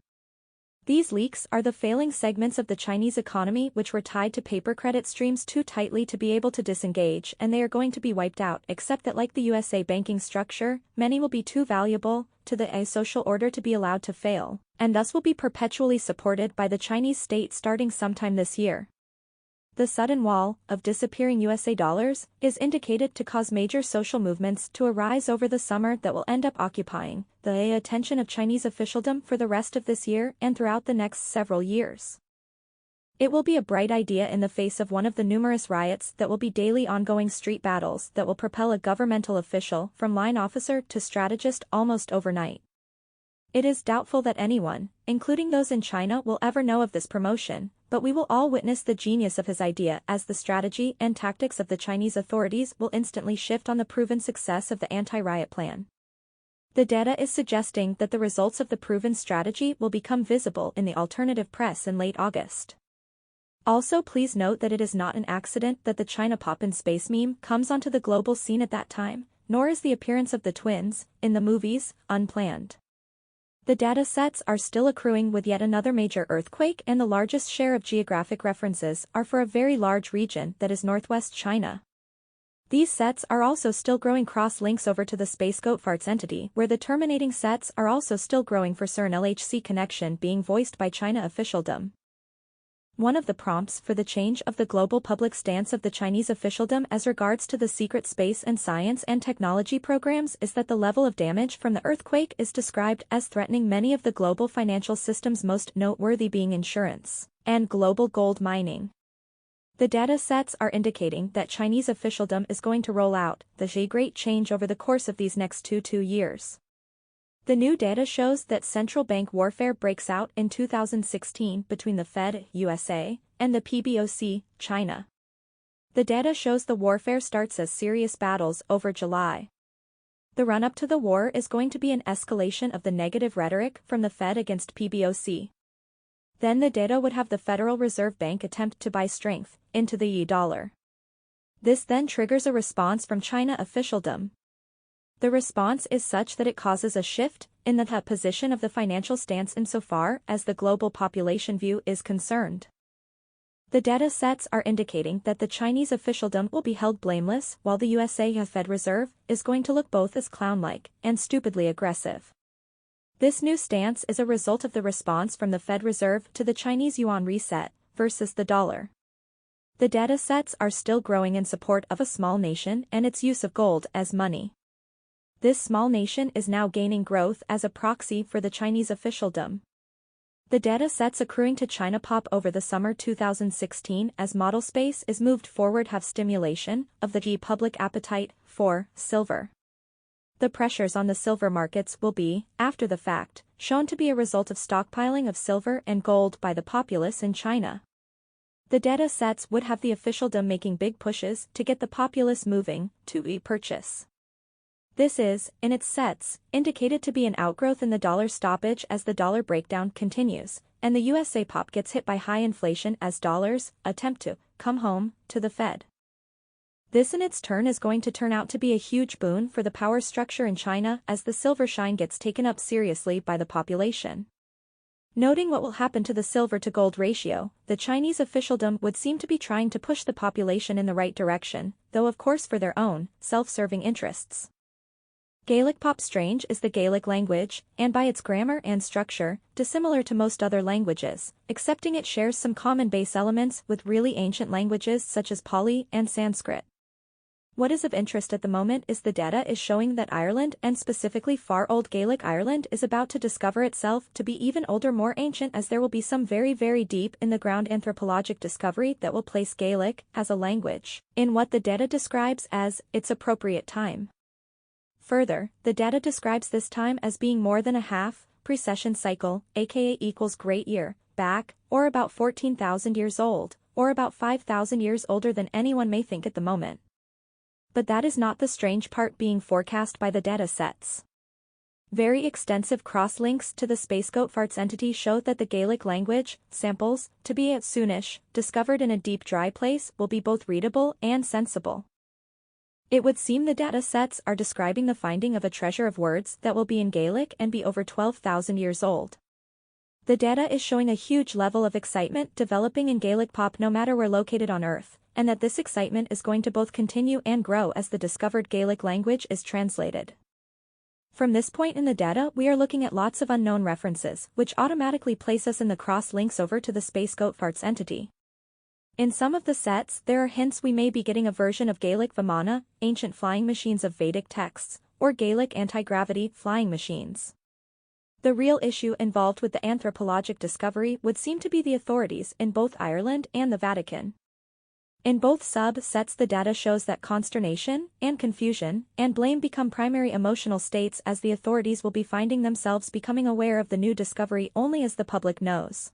These leaks are the failing segments of the Chinese economy which were tied to paper credit streams too tightly to be able to disengage, and they are going to be wiped out, except that like the USA banking structure, many will be too valuable to the social order to be allowed to fail, and thus will be perpetually supported by the Chinese state starting sometime this year. The sudden wall of disappearing USA dollars is indicated to cause major social movements to arise over the summer that will end up occupying the attention of Chinese officialdom for the rest of this year and throughout the next several years. It will be a bright idea in the face of one of the numerous riots that will be daily ongoing street battles that will propel a governmental official from line officer to strategist almost overnight. It is doubtful that anyone, including those in China, will ever know of this promotion, but we will all witness the genius of his idea as the strategy and tactics of the Chinese authorities will instantly shift on the proven success of the anti-riot plan. The data is suggesting that the results of the proven strategy will become visible in the alternative press in late August. Also, please note that it is not an accident that the ChinaPop in space meme comes onto the global scene at that time, nor is the appearance of the twins in the movies unplanned. The data sets are still accruing with yet another major earthquake, and the largest share of geographic references are for a very large region that is northwest China. These sets are also still growing cross-links over to the SpaceGoatFarts entity, where the terminating sets are also still growing for CERN LHC connection being voiced by China officialdom. One of the prompts for the change of the global public stance of the Chinese officialdom as regards to the secret space and science and technology programs is that the level of damage from the earthquake is described as threatening many of the global financial systems, most noteworthy being insurance and global gold mining. The data sets are indicating that Chinese officialdom is going to roll out the great change over the course of these next 2 years. The new data shows that central bank warfare breaks out in 2016 between the Fed, USA, and the PBOC, China. The data shows the warfare starts as serious battles over July. The run-up to the war is going to be an escalation of the negative rhetoric from the Fed against PBOC. Then the data would have the Federal Reserve Bank attempt to buy strength into the dollar. This then triggers a response from China officialdom. The response is such that it causes a shift in the position of the financial stance insofar as the global population view is concerned. The data sets are indicating that the Chinese officialdom will be held blameless while the USA Fed Reserve is going to look both as clown-like and stupidly aggressive. This new stance is a result of the response from the Fed Reserve to the Chinese yuan reset versus the dollar. The data sets are still growing in support of a small nation and its use of gold as money. This small nation is now gaining growth as a proxy for the Chinese officialdom. The data sets accruing to ChinaPop over the summer 2016 as model space is moved forward have stimulation of the public appetite for silver. The pressures on the silver markets will be, after the fact, shown to be a result of stockpiling of silver and gold by the populace in China. The data sets would have the officialdom making big pushes to get the populace moving to purchase. This is, in its sets, indicated to be an outgrowth in the dollar stoppage as the dollar breakdown continues, and the USAPop gets hit by high inflation as dollars attempt to come home to the Fed. This in its turn is going to turn out to be a huge boon for the power structure in China as the silver shine gets taken up seriously by the population. Noting what will happen to the silver-to-gold ratio, the Chinese officialdom would seem to be trying to push the population in the right direction, though of course for their own, self-serving interests. GaelicPop strange is the Gaelic language, and by its grammar and structure, dissimilar to most other languages, excepting it shares some common base elements with really ancient languages such as Pali and Sanskrit. What is of interest at the moment is the data is showing that Ireland and specifically far old Gaelic Ireland is about to discover itself to be even older, more ancient, as there will be some very deep in the ground anthropologic discovery that will place Gaelic as a language in what the data describes as its appropriate time. Further, the data describes this time as being more than a half precession cycle, aka equals great year, back, or about 14,000 years old, or about 5,000 years older than anyone may think at the moment. But that is not the strange part being forecast by the data sets. Very extensive cross-links to the SpaceGoatFarts entity show that the Gaelic language samples to be at soonish, discovered in a deep dry place, will be both readable and sensible. It would seem the data sets are describing the finding of a treasure of words that will be in Gaelic and be over 12,000 years old. The data is showing a huge level of excitement developing in GaelicPop no matter where located on Earth, and that this excitement is going to both continue and grow as the discovered Gaelic language is translated. From this point in the data we are looking at lots of unknown references, which automatically place us in the cross-links over to the SpaceGoatFarts entity. In some of the sets, there are hints we may be getting a version of Gaelic Vimana, ancient flying machines of Vedic texts, or Gaelic anti-gravity flying machines. The real issue involved with the anthropologic discovery would seem to be the authorities in both Ireland and the Vatican. In both sub-sets the data shows that consternation, and confusion, and blame become primary emotional states as the authorities will be finding themselves becoming aware of the new discovery only as the public knows.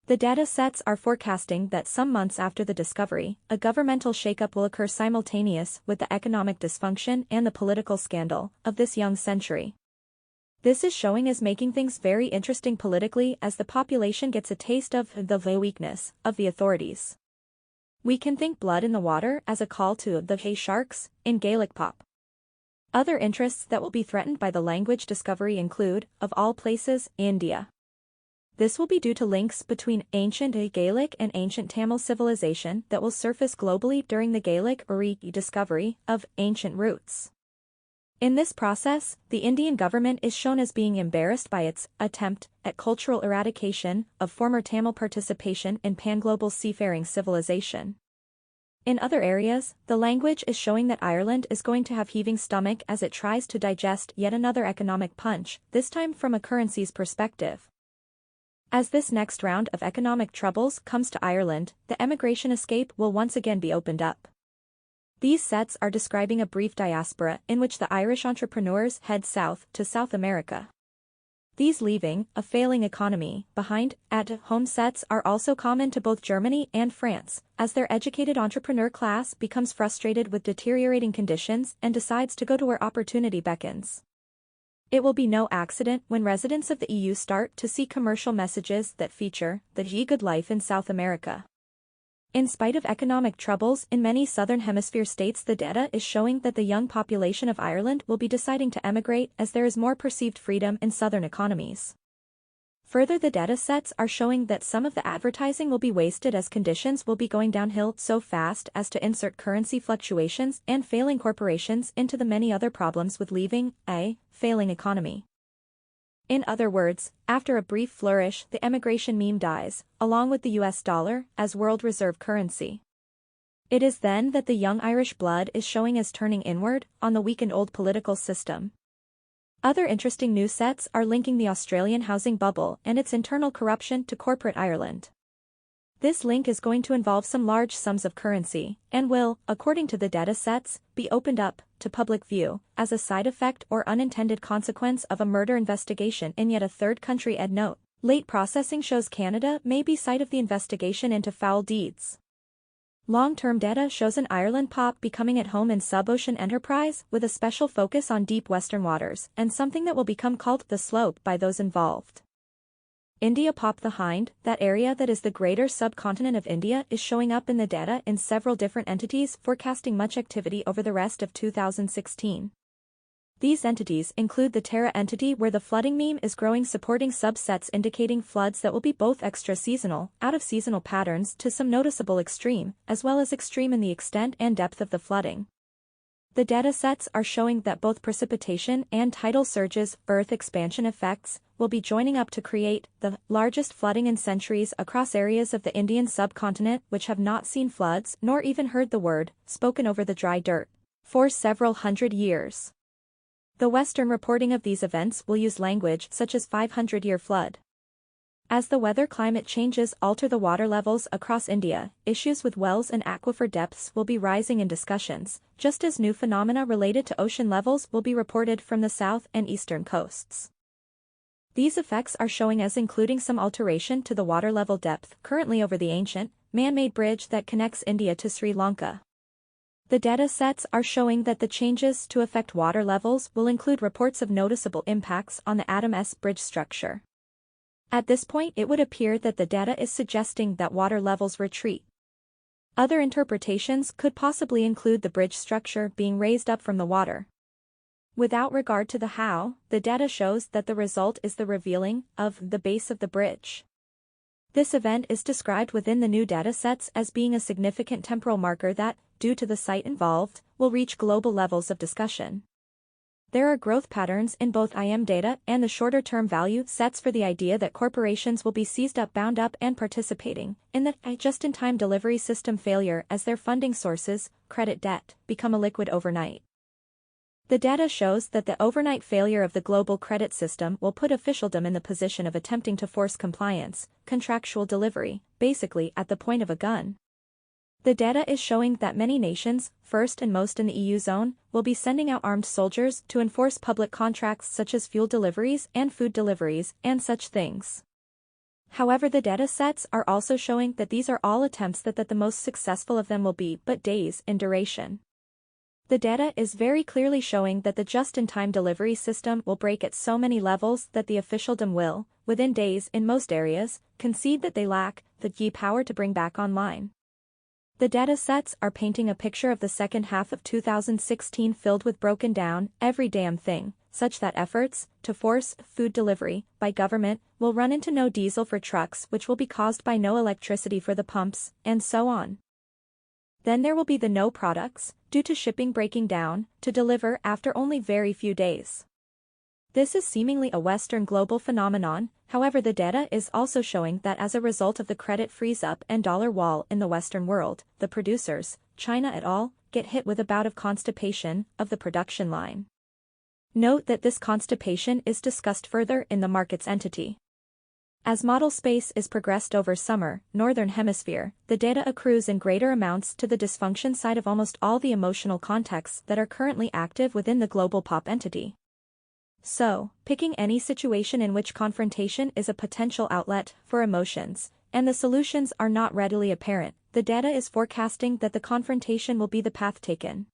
The data sets are forecasting that some months after the discovery, a governmental shakeup will occur simultaneous with the economic dysfunction and the political scandal of this young century. This is showing as making things very interesting politically as the population gets a taste of the weakness of the authorities. We can think blood in the water as a call to the hey sharks in GaelicPop. Other interests that will be threatened by the language discovery include, of all places, India. This will be due to links between ancient Gaelic and ancient Tamil civilization that will surface globally during the Gaelic discovery of ancient roots. In this process, the Indian government is shown as being embarrassed by its attempt at cultural eradication of former Tamil participation in pan-global seafaring civilization. In other areas, the language is showing that Ireland is going to have heaving stomach as it tries to digest yet another economic punch, this time from a currency's perspective. As this next round of economic troubles comes to Ireland, the emigration escape will once again be opened up. These sets are describing a brief diaspora in which the Irish entrepreneurs head south to South America. These leaving a failing economy behind at home sets are also common to both Germany and France, as their educated entrepreneur class becomes frustrated with deteriorating conditions and decides to go to where opportunity beckons. It will be no accident when residents of the EU start to see commercial messages that feature the good life in South America. In spite of economic troubles in many Southern Hemisphere states, the data is showing that the young population of Ireland will be deciding to emigrate as there is more perceived freedom in Southern economies. Further, the data sets are showing that some of the advertising will be wasted as conditions will be going downhill so fast as to insert currency fluctuations and failing corporations into the many other problems with leaving a failing economy. In other words, after a brief flourish, the emigration meme dies, along with the US dollar, as world reserve currency. It is then that the young Irish blood is showing as turning inward on the weakened old political system. Other interesting news sets are linking the Australian housing bubble and its internal corruption to corporate Ireland. This link is going to involve some large sums of currency, and will, according to the data sets, be opened up to public view as a side effect or unintended consequence of a murder investigation in yet a third country. Ed note, late processing shows Canada may be site of the investigation into foul deeds. Long-term data shows an EuroPop becoming at home in sub-ocean enterprise with a special focus on deep western waters and something that will become called the slope by those involved. IndiaPop, the Hind, that area that is the greater subcontinent of India, is showing up in the data in several different entities, forecasting much activity over the rest of 2016. These entities include the Terra entity, where the flooding meme is growing, supporting subsets indicating floods that will be both extra-seasonal, out-of-seasonal patterns to some noticeable extreme, as well as extreme in the extent and depth of the flooding. The data sets are showing that both precipitation and tidal surges, earth expansion effects, will be joining up to create the largest flooding in centuries across areas of the Indian subcontinent which have not seen floods nor even heard the word spoken over the dry dirt for several hundred years. The Western reporting of these events will use language such as 500-year flood. As the weather climate changes alter the water levels across India, issues with wells and aquifer depths will be rising in discussions, just as new phenomena related to ocean levels will be reported from the south and eastern coasts. These effects are showing as including some alteration to the water level depth currently over the ancient, man-made bridge that connects India to Sri Lanka. The data sets are showing that the changes to affect water levels will include reports of noticeable impacts on the Adam S bridge structure. At this point, it would appear that the data is suggesting that water levels retreat. Other interpretations could possibly include the bridge structure being raised up from the water. Without regard to the how, the data shows that the result is the revealing of the base of the bridge. This event is described within the new datasets as being a significant temporal marker that, due to the site involved, will reach global levels of discussion. There are growth patterns in both IM data and the shorter-term value sets for the idea that corporations will be seized up, bound up, and participating in the just-in-time delivery system failure as their funding sources, credit debt, become a liquid overnight. The data shows that the overnight failure of the global credit system will put officialdom in the position of attempting to force compliance, contractual delivery, basically at the point of a gun. The data is showing that many nations, first and most in the EU zone, will be sending out armed soldiers to enforce public contracts such as fuel deliveries and food deliveries and such things. However, the data sets are also showing that these are all attempts that the most successful of them will be but days in duration. The data is very clearly showing that the just-in-time delivery system will break at so many levels that the officialdom will, within days in most areas, concede that they lack the power to bring back online. The data sets are painting a picture of the second half of 2016 filled with broken down, every damn thing, such that efforts to force food delivery by government will run into no diesel for trucks, which will be caused by no electricity for the pumps, and so on. Then there will be the no products, due to shipping breaking down, to deliver after only very few days. This is seemingly a Western global phenomenon. However, the data is also showing that as a result of the credit freeze-up and dollar wall in the Western world, the producers, China et al., get hit with a bout of constipation of the production line. Note that this constipation is discussed further in the markets entity. As model space is progressed over summer, Northern Hemisphere, the data accrues in greater amounts to the dysfunction side of almost all the emotional contexts that are currently active within the GlobalPop entity. So, picking any situation in which confrontation is a potential outlet for emotions, and the solutions are not readily apparent, the data is forecasting that the confrontation will be the path taken.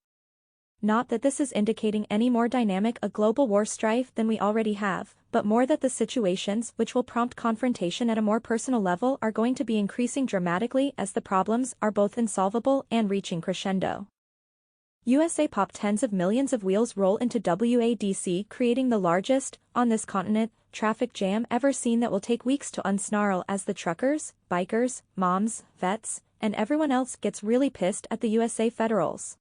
Not that this is indicating any more dynamic a global war strife than we already have, but more that the situations which will prompt confrontation at a more personal level are going to be increasing dramatically as the problems are both insolvable and reaching crescendo. USAPop tens of millions of wheels roll into WADC, creating the largest, on this continent, traffic jam ever seen that will take weeks to unsnarl as the truckers, bikers, moms, vets, and everyone else gets really pissed at the USA federals.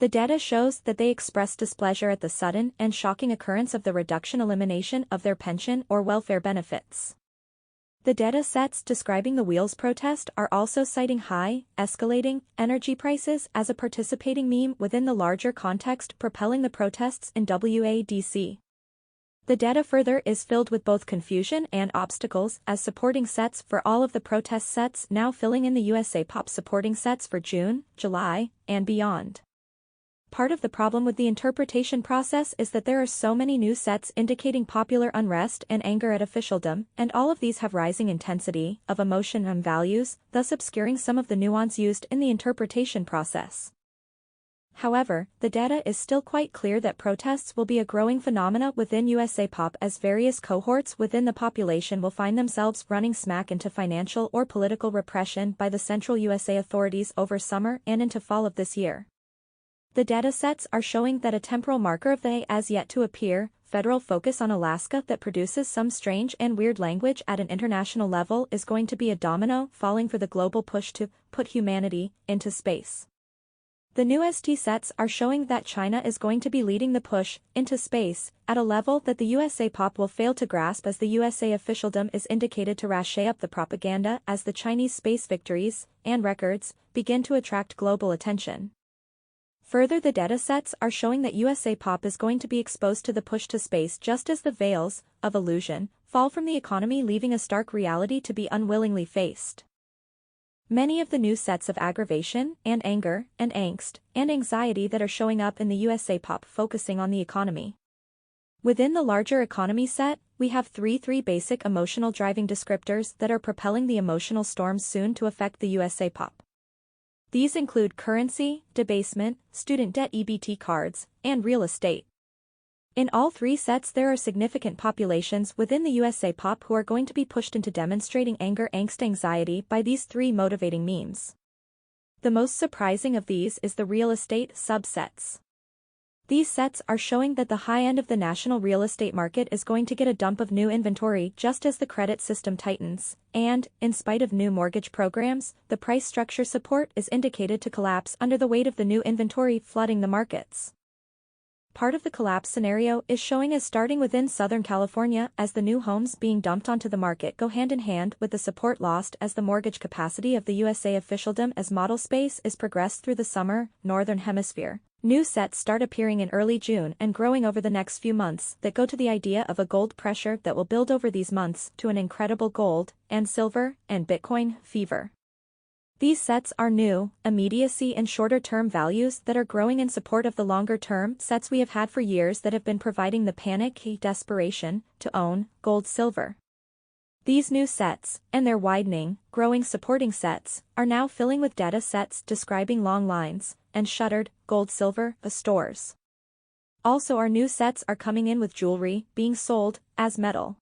The data shows that they express displeasure at the sudden and shocking occurrence of the elimination of their pension or welfare benefits. The data sets describing the wheels protest are also citing high, escalating, energy prices as a participating meme within the larger context propelling the protests in WADC. The data further is filled with both confusion and obstacles as supporting sets for all of the protest sets now filling in the USAPop supporting sets for June, July, and beyond. Part of the problem with the interpretation process is that there are so many new sets indicating popular unrest and anger at officialdom, and all of these have rising intensity of emotion and values, thus obscuring some of the nuance used in the interpretation process. However, the data is still quite clear that protests will be a growing phenomena within USAPop as various cohorts within the population will find themselves running smack into financial or political repression by the central USA authorities over summer and into fall of this year. The datasets are showing that a temporal marker of the as yet to appear federal focus on Alaska that produces some strange and weird language at an international level is going to be a domino falling for the global push to put humanity into space. The new ST sets are showing that China is going to be leading the push into space at a level that the USAPop will fail to grasp as the USA officialdom is indicated to ratchet up the propaganda as the Chinese space victories and records begin to attract global attention. Further, the datasets are showing that USAPop is going to be exposed to the push to space just as the veils of illusion fall from the economy, leaving a stark reality to be unwillingly faced. Many of the new sets of aggravation and anger and angst and anxiety that are showing up in the USAPop focusing on the economy. Within the larger economy set, we have three basic emotional driving descriptors that are propelling the emotional storms soon to affect the USAPop. These include currency, debasement, student debt EBT cards, and real estate. In all three sets there are significant populations within the USAPop who are going to be pushed into demonstrating anger, angst, anxiety by these three motivating memes. The most surprising of these is the real estate subsets. These sets are showing that the high end of the national real estate market is going to get a dump of new inventory just as the credit system tightens, and, in spite of new mortgage programs, the price structure support is indicated to collapse under the weight of the new inventory flooding the markets. Part of the collapse scenario is showing as starting within Southern California as the new homes being dumped onto the market go hand in hand with the support lost as the mortgage capacity of the USA officialdom as model space is progressed through the summer, Northern Hemisphere. New sets start appearing in early June and growing over the next few months that go to the idea of a gold pressure that will build over these months to an incredible gold and silver and Bitcoin fever. These sets are new, immediacy and shorter-term values that are growing in support of the longer-term sets we have had for years that have been providing the panic, desperation, to own, gold, silver. These new sets, and their widening, growing supporting sets, are now filling with data sets describing long lines, and shuttered, gold-silver, stores. Also our new sets are coming in with jewelry being sold as metal.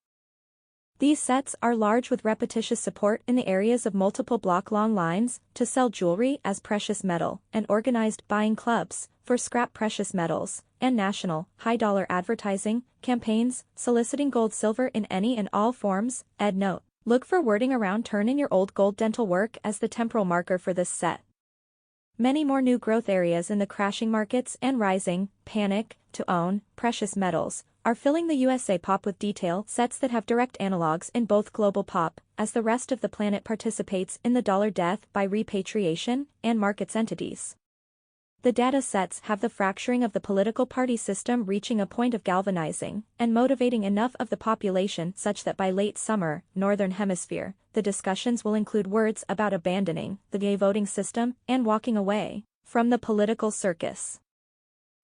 These sets are large with repetitious support in the areas of multiple block long lines to sell jewelry as precious metal and organized buying clubs for scrap precious metals and national high-dollar advertising campaigns soliciting gold silver in any and all forms. Ed note. Look for wording around turn in your old gold dental work as the temporal marker for this set. Many more new growth areas in the crashing markets and rising panic to own precious metals are filling the USAPop with detail sets that have direct analogs in both GlobalPop, as the rest of the planet participates in the dollar death by repatriation and markets entities. The data sets have the fracturing of the political party system reaching a point of galvanizing and motivating enough of the population such that by late summer, Northern Hemisphere, the discussions will include words about abandoning the gay voting system and walking away from the political circus.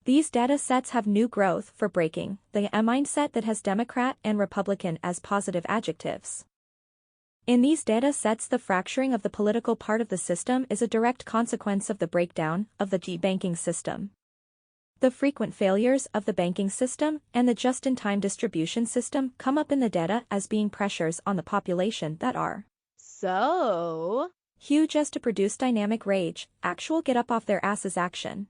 These data sets have new growth for breaking the mindset that has Democrat and Republican as positive adjectives. In these data sets, the fracturing of the political part of the system is a direct consequence of the breakdown of the banking system. The frequent failures of the banking system and the just-in-time distribution system come up in the data as being pressures on the population that are so huge as to produce dynamic rage, actual get-up-off-their-asses action.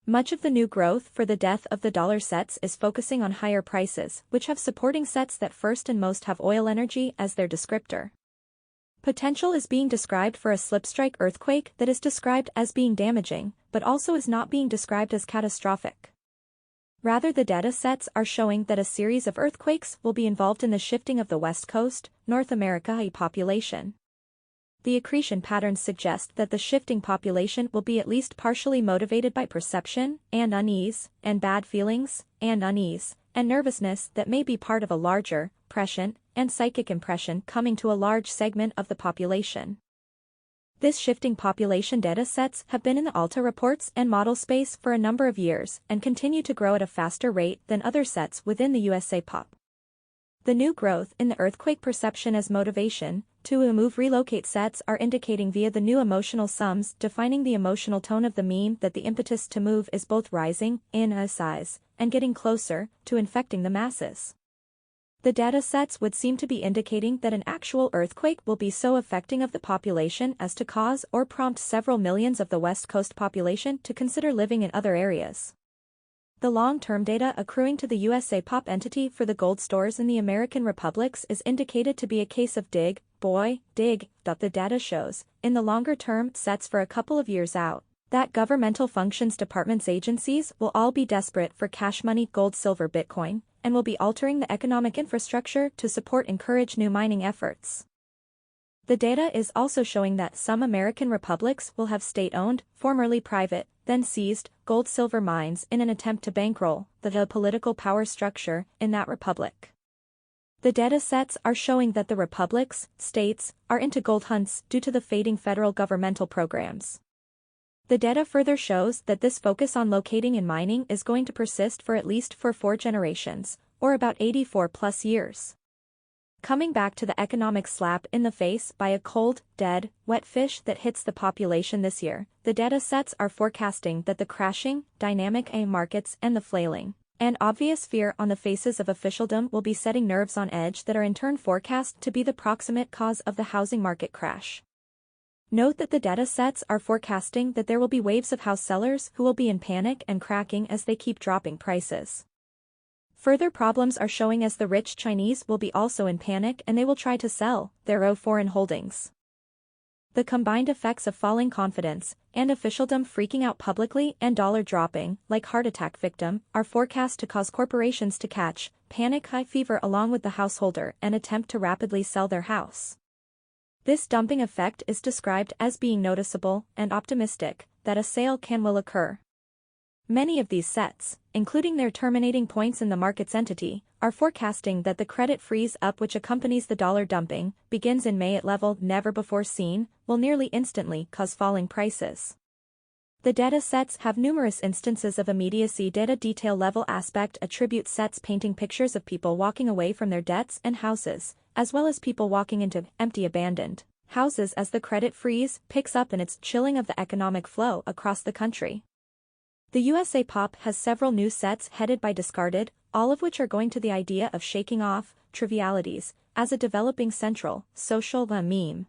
Much of the new growth for the death of the dollar sets is focusing on higher prices, which have supporting sets that first and most have oil energy as their descriptor. Potential is being described for a slipstrike earthquake that is described as being damaging, but also is not being described as catastrophic. Rather, the data sets are showing that a series of earthquakes will be involved in the shifting of the West Coast, North America population. The accretion patterns suggest that the shifting population will be at least partially motivated by perception, and unease, and bad feelings, and unease, and nervousness that may be part of a larger, prescient, and psychic impression coming to a large segment of the population. This shifting population data sets have been in the Alta Reports and model space for a number of years and continue to grow at a faster rate than other sets within the USAPop. The new growth in the earthquake perception as motivation to move relocate sets are indicating via the new emotional sums defining the emotional tone of the meme that the impetus to move is both rising in a size and getting closer to infecting the masses. The data sets would seem to be indicating that an actual earthquake will be so affecting of the population as to cause or prompt several millions of the West Coast population to consider living in other areas. The long-term data accruing to the USAPop entity for the gold stores in the American republics is indicated to be a case of dig. The data shows, in the longer-term sets for a couple of years out, that governmental functions departments agencies will all be desperate for cash money gold silver Bitcoin, and will be altering the economic infrastructure to encourage new mining efforts. The data is also showing that some American republics will have state-owned, formerly private, then seized, gold-silver mines in an attempt to bankroll the political power structure in that republic. The data sets are showing that the republics, states, are into gold hunts due to the fading federal governmental programs. The data further shows that this focus on locating and mining is going to persist for at least 4 generations, or about 84 plus years. Coming back to the economic slap in the face by a cold, dead, wet fish that hits the population this year, the data sets are forecasting that the crashing, dynamic markets and the flailing and obvious fear on the faces of officialdom will be setting nerves on edge that are in turn forecast to be the proximate cause of the housing market crash. Note that the data sets are forecasting that there will be waves of house sellers who will be in panic and cracking as they keep dropping prices. Further problems are showing as the rich Chinese will be also in panic and they will try to sell their foreign holdings. The combined effects of falling confidence and officialdom freaking out publicly and dollar dropping, like heart attack victim, are forecast to cause corporations to catch panic high fever along with the householder and attempt to rapidly sell their house. This dumping effect is described as being noticeable and optimistic that a sale will occur. Many of these sets, including their terminating points in the market's entity, are forecasting that the credit freeze-up which accompanies the dollar dumping, begins in May at level never before seen, will nearly instantly cause falling prices. The data sets have numerous instances of immediacy. Data detail level aspect attribute sets painting pictures of people walking away from their debts and houses, as well as people walking into empty abandoned houses as the credit freeze picks up in its chilling of the economic flow across the country. The USAPop has several new sets headed by Discarded, all of which are going to the idea of shaking off trivialities as a developing central social meme.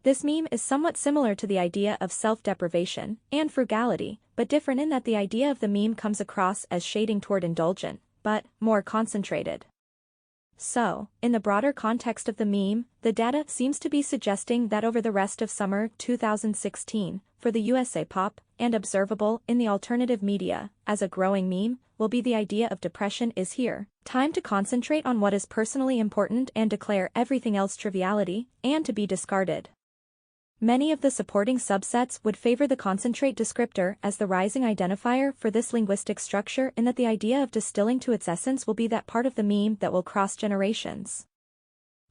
This meme is somewhat similar to the idea of self-deprivation and frugality, but different in that the idea of the meme comes across as shading toward indulgent, but more concentrated. So, in the broader context of the meme, the data seems to be suggesting that over the rest of summer 2016, for the USAPop, and observable in the alternative media, as a growing meme, will be the idea of depression is here. Time to concentrate on what is personally important and declare everything else triviality, and to be discarded. Many of the supporting subsets would favor the concentrate descriptor as the rising identifier for this linguistic structure in that the idea of distilling to its essence will be that part of the meme that will cross generations.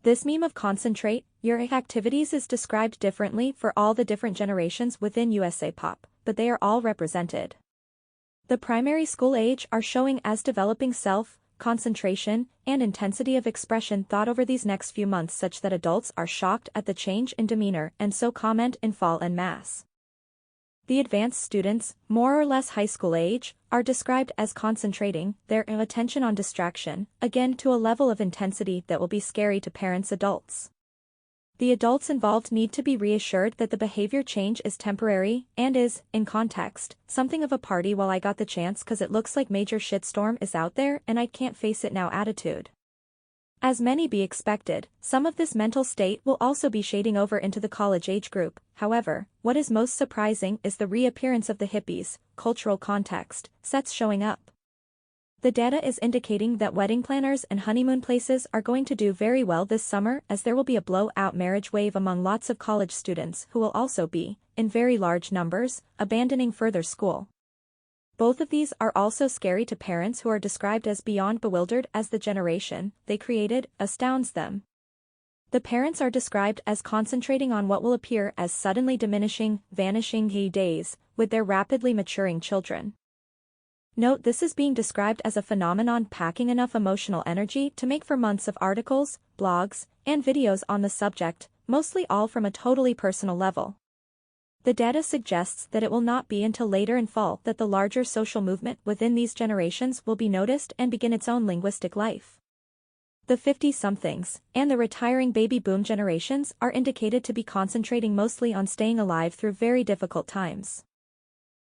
This meme of concentrate, your activities is described differently for all the different generations within USAPop, but they are all represented. The primary school age are showing as developing self, concentration, and intensity of expression thought over these next few months such that adults are shocked at the change in demeanor and so comment in fall en masse. The advanced students, more or less high school age, are described as concentrating their attention on distraction, again to a level of intensity that will be scary to adults. The adults involved need to be reassured that the behavior change is temporary and is, in context, something of a party while I got the chance cause it looks like major shitstorm is out there and I can't face it now attitude. As many be expected, some of this mental state will also be shading over into the college age group. However, what is most surprising is the reappearance of the hippies, cultural context, sets showing up. The data is indicating that wedding planners and honeymoon places are going to do very well this summer as there will be a blowout marriage wave among lots of college students who will also be, in very large numbers, abandoning further school. Both of these are also scary to parents who are described as beyond bewildered as the generation they created astounds them. The parents are described as concentrating on what will appear as suddenly diminishing, vanishing days, with their rapidly maturing children. Note this is being described as a phenomenon packing enough emotional energy to make for months of articles, blogs, and videos on the subject, mostly all from a totally personal level. The data suggests that it will not be until later in fall that the larger social movement within these generations will be noticed and begin its own linguistic life. The 50-somethings and the retiring baby boom generations are indicated to be concentrating mostly on staying alive through very difficult times.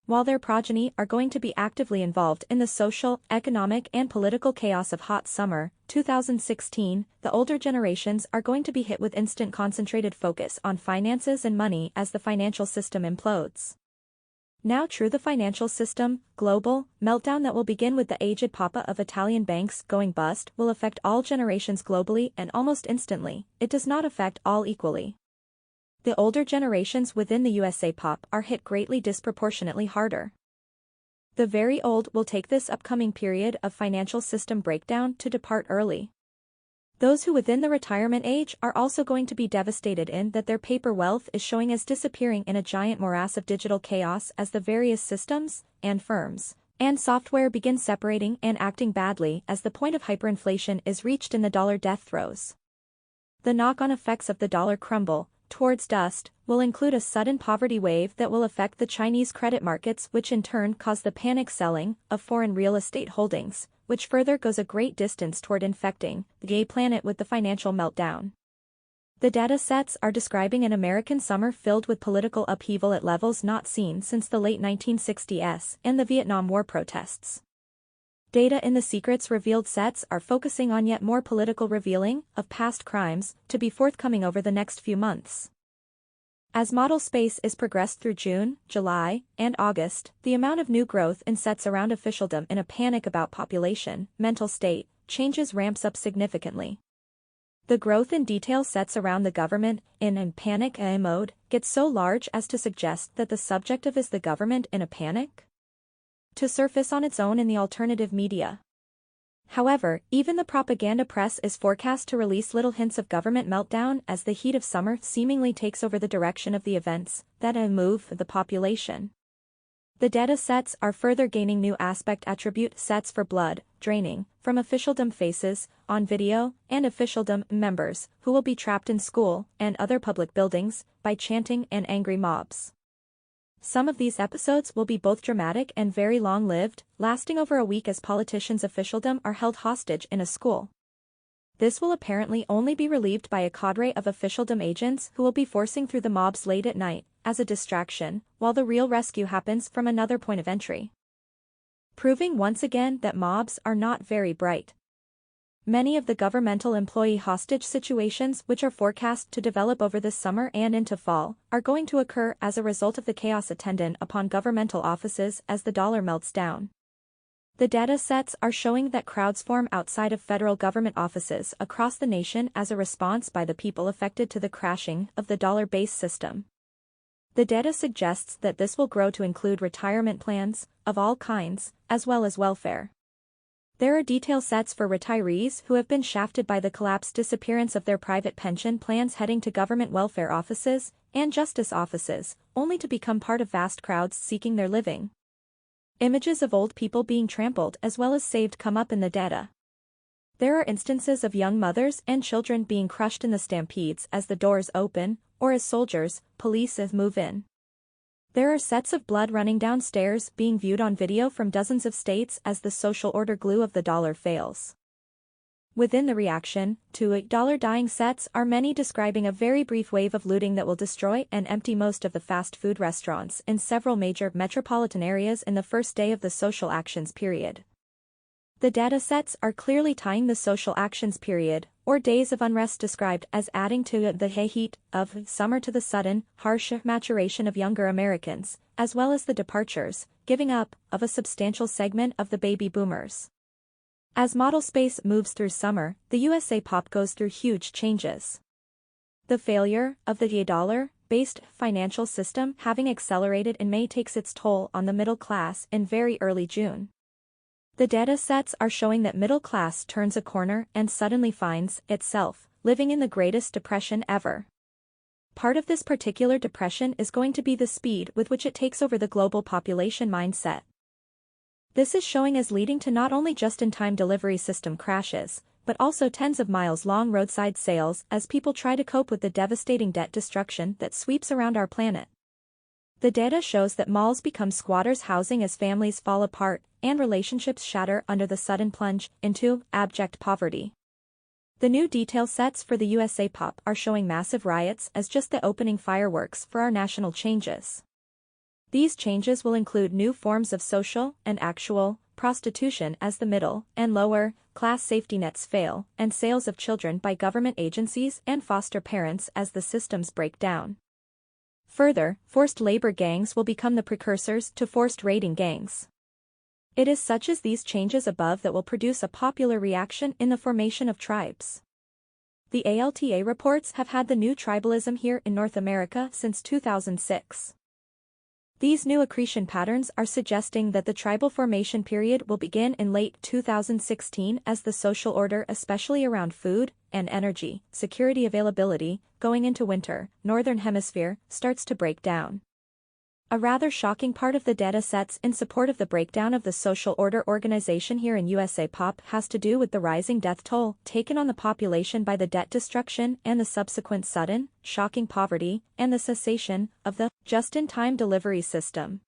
While their progeny are going to be actively involved in the social, economic and political chaos of hot summer 2016, the older generations are going to be hit with instant concentrated focus on finances and money as the financial system implodes. Now true the financial system, global, meltdown that will begin with the aged papa of Italian banks going bust will affect all generations globally and almost instantly, it does not affect all equally. The older generations within the USAPop are hit greatly disproportionately harder. The very old will take this upcoming period of financial system breakdown to depart early. Those who within the retirement age are also going to be devastated in that their paper wealth is showing as disappearing in a giant morass of digital chaos as the various systems, and firms, and software begin separating and acting badly as the point of hyperinflation is reached in the dollar death throes. The knock-on effects of the dollar crumble towards dust, will include a sudden poverty wave that will affect the Chinese credit markets which in turn cause the panic selling of foreign real estate holdings, which further goes a great distance toward infecting the gay planet with the financial meltdown. The data sets are describing an American summer filled with political upheaval at levels not seen since the late 1960s and the Vietnam War protests. Data in the secrets revealed sets are focusing on yet more political revealing of past crimes to be forthcoming over the next few months. As model space is progressed through June, July, and August, the amount of new growth in sets around officialdom in a panic about population, mental state, changes ramps up significantly. The growth in detail sets around the government in panic mode gets so large as to suggest that the subject of is the government in a panic to surface on its own in the alternative media. However, even the propaganda press is forecast to release little hints of government meltdown as the heat of summer seemingly takes over the direction of the events that move the population. The data sets are further gaining new aspect attribute sets for blood draining from officialdom faces on video and officialdom members who will be trapped in school and other public buildings by chanting and angry mobs. Some of these episodes will be both dramatic and very long-lived, lasting over a week as politicians' officialdom are held hostage in a school. This will apparently only be relieved by a cadre of officialdom agents who will be forcing through the mobs late at night, as a distraction, while the real rescue happens from another point of entry. Proving once again that mobs are not very bright. Many of the governmental employee hostage situations which are forecast to develop over this summer and into fall are going to occur as a result of the chaos attendant upon governmental offices as the dollar melts down. The data sets are showing that crowds form outside of federal government offices across the nation as a response by the people affected to the crashing of the dollar-based system. The data suggests that this will grow to include retirement plans of all kinds, as well as welfare. There are detail sets for retirees who have been shafted by the collapsed disappearance of their private pension plans heading to government welfare offices and justice offices, only to become part of vast crowds seeking their living. Images of old people being trampled as well as saved come up in the data. There are instances of young mothers and children being crushed in the stampedes as the doors open, or as soldiers, police move in. There are sets of blood running downstairs being viewed on video from dozens of states as the social order glue of the dollar fails. Within the reaction to dollar dying sets are many describing a very brief wave of looting that will destroy and empty most of the fast food restaurants in several major metropolitan areas in the first day of the social actions period. The data sets are clearly tying the social actions period, or days of unrest described as adding to the heat of summer to the sudden, harsh maturation of younger Americans, as well as the departures, giving up, of a substantial segment of the baby boomers. As model space moves through summer, the USAPop goes through huge changes. The failure of the dollar-based financial system having accelerated in May takes its toll on the middle class in very early June. The data sets are showing that middle class turns a corner and suddenly finds itself living in the greatest depression ever. Part of this particular depression is going to be the speed with which it takes over the global population mindset. This is showing as leading to not only just-in-time delivery system crashes, but also tens of miles-long roadside sales as people try to cope with the devastating debt destruction that sweeps around our planet. The data shows that malls become squatters' housing as families fall apart and relationships shatter under the sudden plunge into abject poverty. The new detail sets for the USAPop are showing massive riots as just the opening fireworks for our national changes. These changes will include new forms of social and actual prostitution as the middle and lower class safety nets fail, and sales of children by government agencies and foster parents as the systems break down. Further, forced labor gangs will become the precursors to forced raiding gangs. It is such as these changes above that will produce a popular reaction in the formation of tribes. The Alta reports have had the new tribalism here in North America since 2006. These new accretion patterns are suggesting that the tribal formation period will begin in late 2016 as the social order, especially around food and energy security availability, going into winter, Northern Hemisphere, starts to break down. A rather shocking part of the data sets in support of the breakdown of the social order organization here in USAPop has to do with the rising death toll taken on the population by the debt destruction and the subsequent sudden, shocking poverty, and the cessation of the just-in-time delivery system.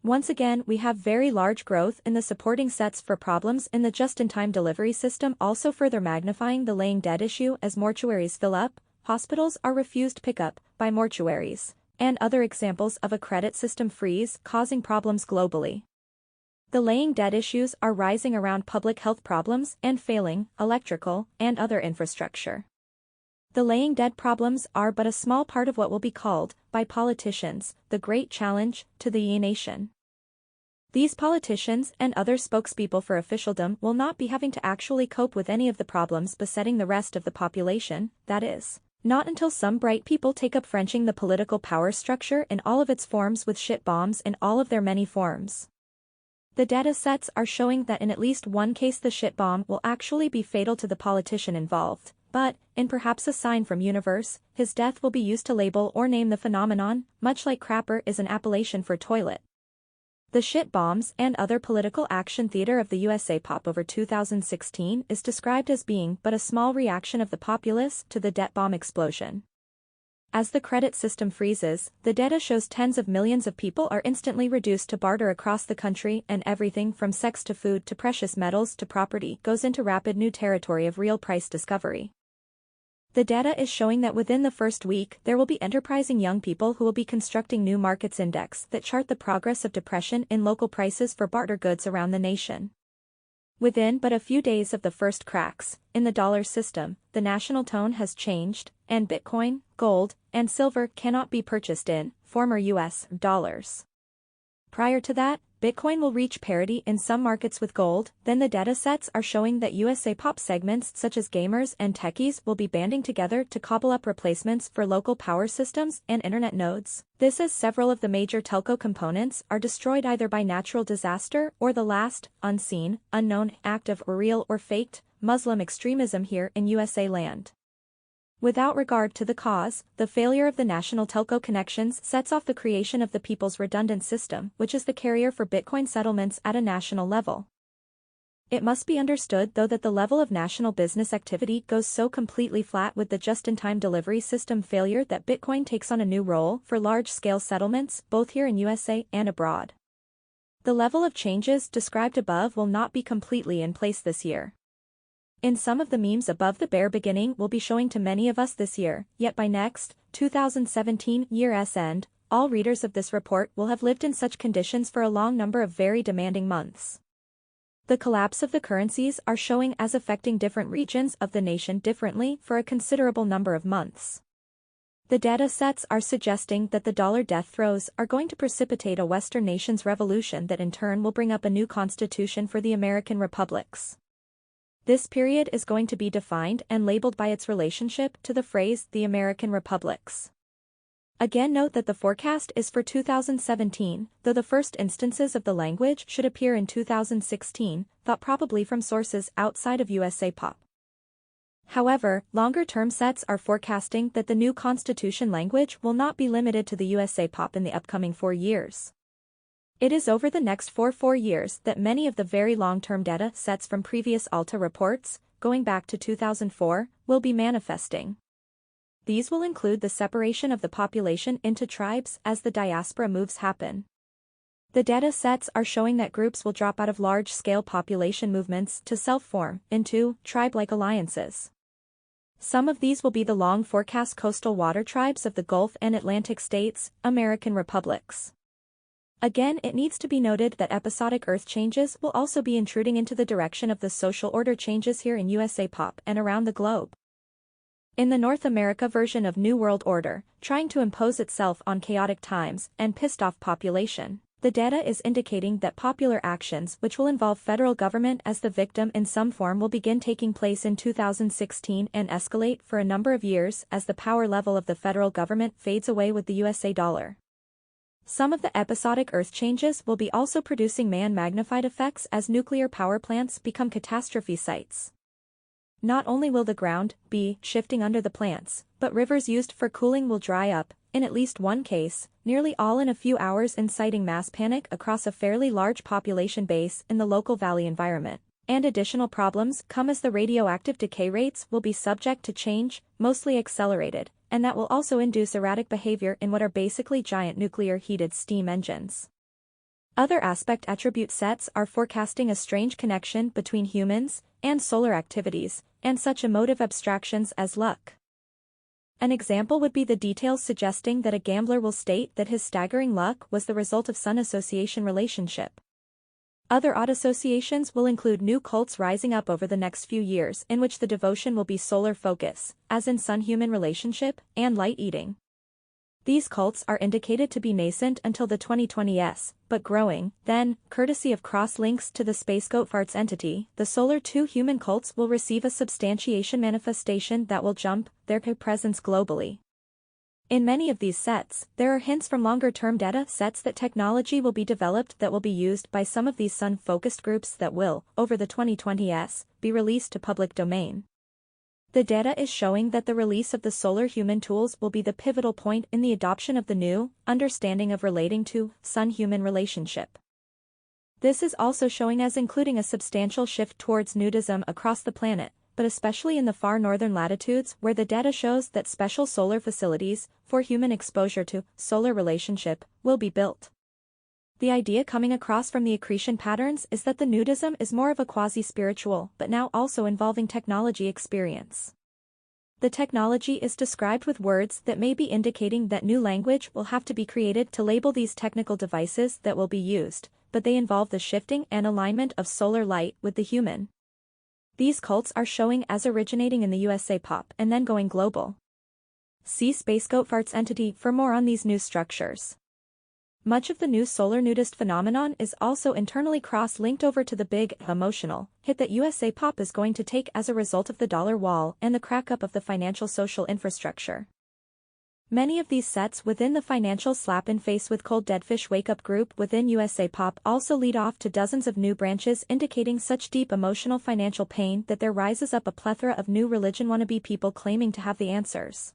Once again, we have very large growth in the supporting sets for problems in the just-in-time delivery system, also further magnifying the laying dead issue as mortuaries fill up, hospitals are refused pickup by mortuaries, and other examples of a credit system freeze causing problems globally. The laying dead issues are rising around public health problems and failing electrical and other infrastructure. The laying dead problems are but a small part of what will be called, by politicians, the great challenge to the nation. These politicians and other spokespeople for officialdom will not be having to actually cope with any of the problems besetting the rest of the population, that is, not until some bright people take up Frenching the political power structure in all of its forms with shit bombs in all of their many forms. The data sets are showing that in at least one case the shit bomb will actually be fatal to the politician involved, but, in perhaps a sign from universe, his death will be used to label or name the phenomenon, much like crapper is an appellation for toilet. The shit bombs and other political action theater of the USAPop over 2016 is described as being but a small reaction of the populace to the debt bomb explosion. As the credit system freezes, the data shows tens of millions of people are instantly reduced to barter across the country, and everything from sex to food to precious metals to property goes into rapid new territory of real price discovery. The data is showing that within the first week there will be enterprising young people who will be constructing new markets index that chart the progress of depression in local prices for barter goods around the nation. Within but a few days of the first cracks in the dollar system, the national tone has changed, and Bitcoin, gold, and silver cannot be purchased in former US dollars. Prior to that, Bitcoin will reach parity in some markets with gold. Then the data sets are showing that USAPop segments such as gamers and techies will be banding together to cobble up replacements for local power systems and internet nodes. This as several of the major telco components are destroyed either by natural disaster or the last, unseen, unknown act of real or faked Muslim extremism here in USA land. Without regard to the cause, the failure of the national telco connections sets off the creation of the People's Redundant System, which is the carrier for Bitcoin settlements at a national level. It must be understood though that the level of national business activity goes so completely flat with the just-in-time delivery system failure that Bitcoin takes on a new role for large-scale settlements both here in USA and abroad. The level of changes described above will not be completely in place this year. In some of the memes above, the bare beginning will be showing to many of us this year, yet by next, 2017 year's end, all readers of this report will have lived in such conditions for a long number of very demanding months. The collapse of the currencies are showing as affecting different regions of the nation differently for a considerable number of months. The data sets are suggesting that the dollar death throes are going to precipitate a Western nation's revolution that in turn will bring up a new constitution for the American republics. This period is going to be defined and labeled by its relationship to the phrase the American republics. Again, note that the forecast is for 2017, though the first instances of the language should appear in 2016, thought probably from sources outside of USAPop. However, longer-term sets are forecasting that the new constitution language will not be limited to the USAPop in the upcoming 4 years. It is over the next 4 years that many of the very long-term data sets from previous Alta reports, going back to 2004, will be manifesting. These will include the separation of the population into tribes as the diaspora moves happen. The data sets are showing that groups will drop out of large-scale population movements to self-form into tribe-like alliances. Some of these will be the long-forecast coastal water tribes of the Gulf and Atlantic states, American republics. Again, it needs to be noted that episodic Earth changes will also be intruding into the direction of the social order changes here in USAPop and around the globe. In the North America version of New World Order, trying to impose itself on chaotic times and pissed-off population, the data is indicating that popular actions which will involve federal government as the victim in some form will begin taking place in 2016 and escalate for a number of years as the power level of the federal government fades away with the USA dollar. Some of the episodic Earth changes will be also producing man-magnified effects as nuclear power plants become catastrophe sites. Not only will the ground be shifting under the plants, but rivers used for cooling will dry up, in at least one case, nearly all in a few hours, inciting mass panic across a fairly large population base in the local valley environment. And additional problems come as the radioactive decay rates will be subject to change, mostly accelerated, and that will also induce erratic behavior in what are basically giant nuclear heated steam engines. Other aspect attribute sets are forecasting a strange connection between humans and solar activities, and such emotive abstractions as luck. An example would be the details suggesting that a gambler will state that his staggering luck was the result of sun association relationship. Other odd associations will include new cults rising up over the next few years in which the devotion will be solar focus, as in sun-human relationship, and light eating. These cults are indicated to be nascent until the 2020s, but growing, then, courtesy of cross-links to the SpaceGoatFarts entity, the Solar 2 human cults will receive a substantiation manifestation that will jump their presence globally. In many of these sets, there are hints from longer-term data sets that technology will be developed that will be used by some of these sun-focused groups that will, over the 2020s, be released to public domain. The data is showing that the release of the solar human tools will be the pivotal point in the adoption of the new understanding of relating to sun-human relationship. This is also showing as including a substantial shift towards nudism across the planet, but especially in the far northern latitudes where the data shows that special solar facilities for human exposure to solar relationship will be built. The idea coming across from the accretion patterns is that the nudism is more of a quasi-spiritual but now also involving technology experience. The technology is described with words that may be indicating that new language will have to be created to label these technical devices that will be used, but they involve the shifting and alignment of solar light with the human. These cults are showing as originating in the USAPop and then going global. See SpaceGoatFarts entity for more on these new structures. Much of the new solar nudist phenomenon is also internally cross-linked over to the big, emotional hit that USAPop is going to take as a result of the dollar wall and the crack-up of the financial social infrastructure. Many of these sets within the financial slap-in-face with cold deadfish wake-up group within USAPop also lead off to dozens of new branches indicating such deep emotional financial pain that there rises up a plethora of new religion wannabe people claiming to have the answers.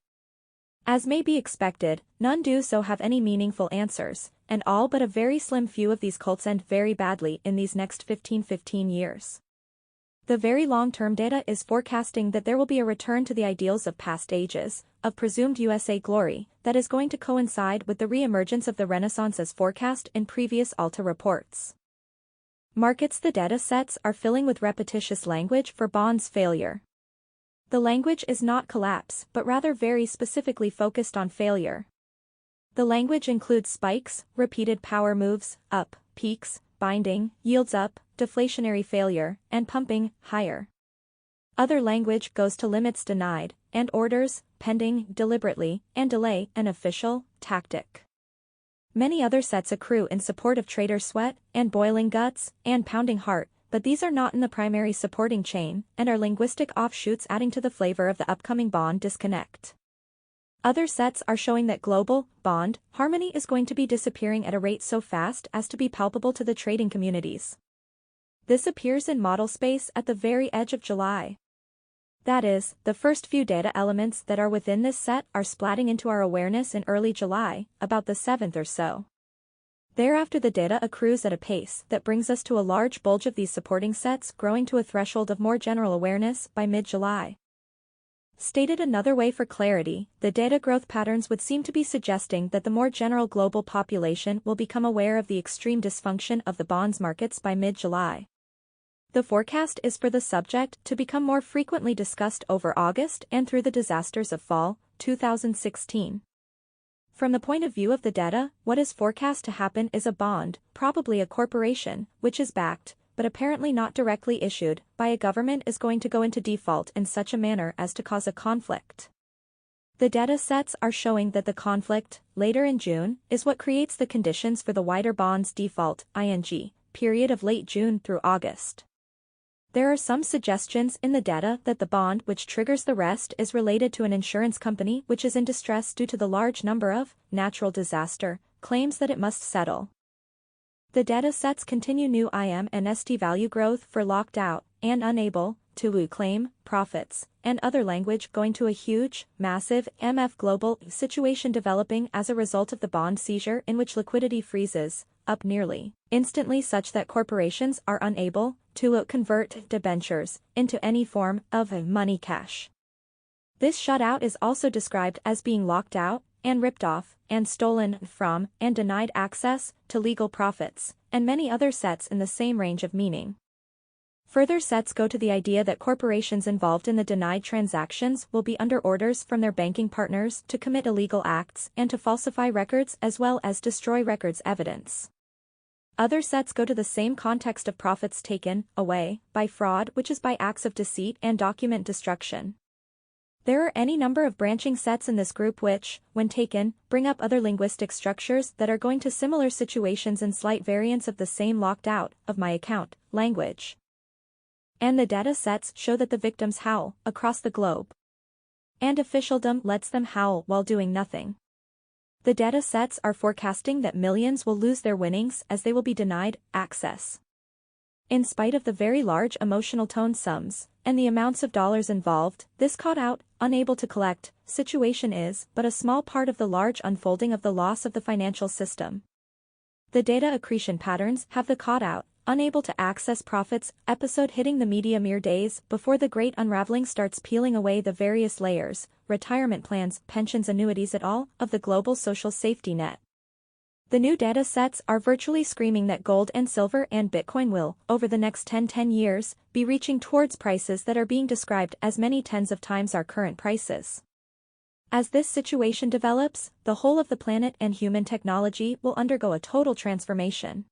As may be expected, none do so have any meaningful answers, and all but a very slim few of these cults end very badly in these next 15 years. The very long-term data is forecasting that there will be a return to the ideals of past ages, of presumed USA glory, that is going to coincide with the re-emergence of the Renaissance as forecast in previous Alta Reports. Markets. The data sets are filling with repetitious language for bonds failure. The language is not collapse but rather very specifically focused on failure. The language includes spikes, repeated power moves, up, peaks, binding, yields up, deflationary failure, and pumping, higher. Other language goes to limits denied, and orders, pending, deliberately, and delay, an official tactic. Many other sets accrue in support of trader sweat, and boiling guts, and pounding heart, but these are not in the primary supporting chain, and are linguistic offshoots adding to the flavor of the upcoming bond disconnect. Other sets are showing that global, bond, harmony is going to be disappearing at a rate so fast as to be palpable to the trading communities. This appears in model space at the very edge of July. That is, the first few data elements that are within this set are splatting into our awareness in early July, about the 7th or so. Thereafter the data accrues at a pace that brings us to a large bulge of these supporting sets growing to a threshold of more general awareness by mid-July. Stated another way for clarity, the data growth patterns would seem to be suggesting that the more general global population will become aware of the extreme dysfunction of the bonds markets by mid-July. The forecast is for the subject to become more frequently discussed over August and through the disasters of fall 2016. From the point of view of the data, what is forecast to happen is a bond, probably a corporation, which is backed, but apparently not directly issued, by a government is going to go into default in such a manner as to cause a conflict. The data sets are showing that the conflict, later in June, is what creates the conditions for the wider bonds default, period of late June through August. There are some suggestions in the data that the bond which triggers the rest is related to an insurance company which is in distress due to the large number of natural disaster claims that it must settle. The data sets continue new IM and ST value growth for locked out and unable to claim profits, and other language going to a huge, massive MF global situation developing as a result of the bond seizure in which liquidity freezes up nearly instantly such that corporations are unable to convert debentures into any form of money cash. This shutout is also described as being locked out and ripped off and stolen from and denied access to legal profits, and many other sets in the same range of meaning. Further sets go to the idea that corporations involved in the denied transactions will be under orders from their banking partners to commit illegal acts and to falsify records as well as destroy records evidence. Other sets go to the same context of profits taken away by fraud, which is by acts of deceit and document destruction. There are any number of branching sets in this group which, when taken, bring up other linguistic structures that are going to similar situations in slight variants of the same locked out, of my account, language. And the data sets show that the victims howl across the globe. And officialdom lets them howl while doing nothing. The data sets are forecasting that millions will lose their winnings as they will be denied access. In spite of the very large emotional tone sums, and the amounts of dollars involved, this caught out, unable to collect, situation is but a small part of the large unfolding of the loss of the financial system. The data accretion patterns have the caught out, unable to access profits, episode hitting the media mere days before the great unraveling starts peeling away the various layers, retirement plans, pensions, annuities et al., of the global social safety net. The new data sets are virtually screaming that gold and silver and Bitcoin will, over the next 10 years, be reaching towards prices that are being described as many tens of times our current prices. As this situation develops, the whole of the planet and human technology will undergo a total transformation.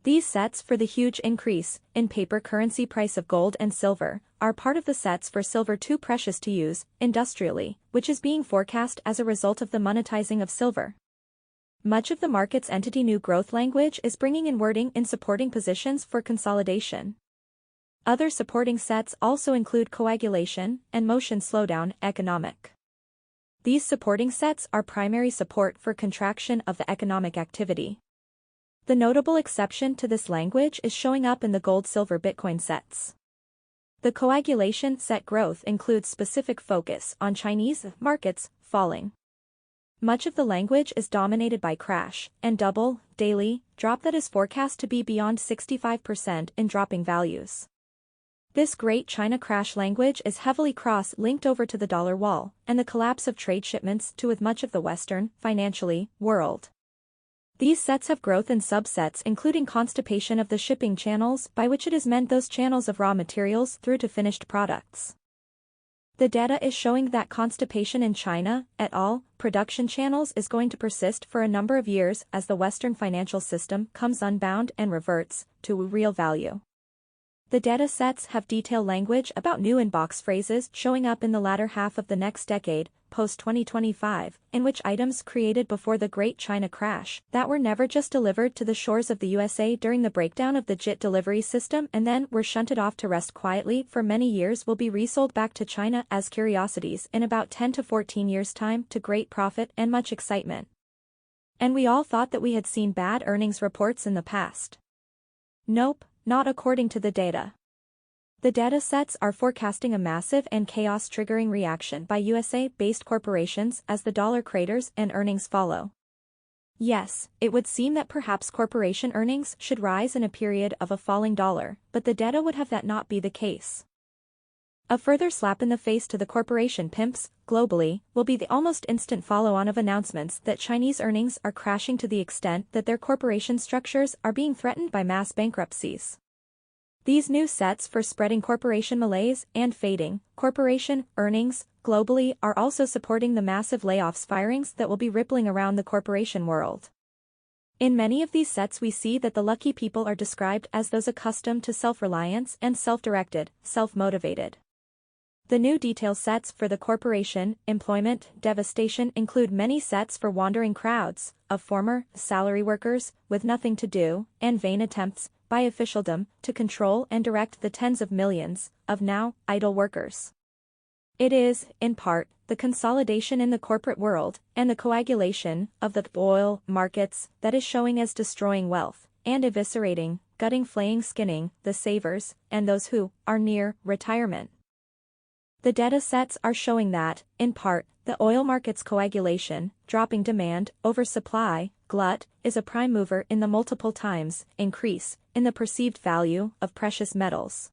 These sets for the huge increase in paper currency price of gold and silver are part of the sets for silver too precious to use industrially, which is being forecast as a result of the monetizing of silver. Much of the market's entity new growth language is bringing in wording in supporting positions for consolidation. Other supporting sets also include coagulation and motion slowdown economic. These supporting sets are primary support for contraction of the economic activity. The notable exception to this language is showing up in the gold-silver Bitcoin sets. The coagulation set growth includes specific focus on Chinese markets falling. Much of the language is dominated by crash and double, daily, drop that is forecast to be beyond 65% in dropping values. This Great China Crash language is heavily cross-linked over to the dollar wall and the collapse of trade shipments to with much of the Western, financially, world. These sets have growth in subsets including constipation of the shipping channels, by which it is meant those channels of raw materials through to finished products. The data is showing that constipation in China, et al., production channels is going to persist for a number of years as the Western financial system comes unbound and reverts to real value. The data sets have detailed language about new inbox phrases showing up in the latter half of the next decade, post-2025, in which items created before the Great China Crash that were never just delivered to the shores of the USA during the breakdown of the JIT delivery system and then were shunted off to rest quietly for many years will be resold back to China as curiosities in about 10 to 14 years' time to great profit and much excitement. And we all thought that we had seen bad earnings reports in the past. Nope, not according to the data. The data sets are forecasting a massive and chaos-triggering reaction by USA-based corporations as the dollar craters and earnings follow. Yes, it would seem that perhaps corporation earnings should rise in a period of a falling dollar, but the data would have that not be the case. A further slap in the face to the corporation pimps, globally, will be the almost instant follow-on of announcements that Chinese earnings are crashing to the extent that their corporation structures are being threatened by mass bankruptcies. These new sets for spreading corporation malaise and fading corporation earnings globally are also supporting the massive layoffs firings that will be rippling around the corporation world. In many of these sets we see that the lucky people are described as those accustomed to self-reliance and self-directed, self-motivated. The new detail sets for the corporation employment devastation include many sets for wandering crowds of former salary workers with nothing to do and vain attempts by officialdom to control and direct the tens of millions of now idle workers. It is, in part, the consolidation in the corporate world and the coagulation of the oil markets that is showing as destroying wealth and eviscerating, gutting, flaying, skinning the savers and those who are near retirement. The data sets are showing that, in part, the oil market's coagulation, dropping demand, oversupply, glut, is a prime mover in the multiple times increase in the perceived value of precious metals.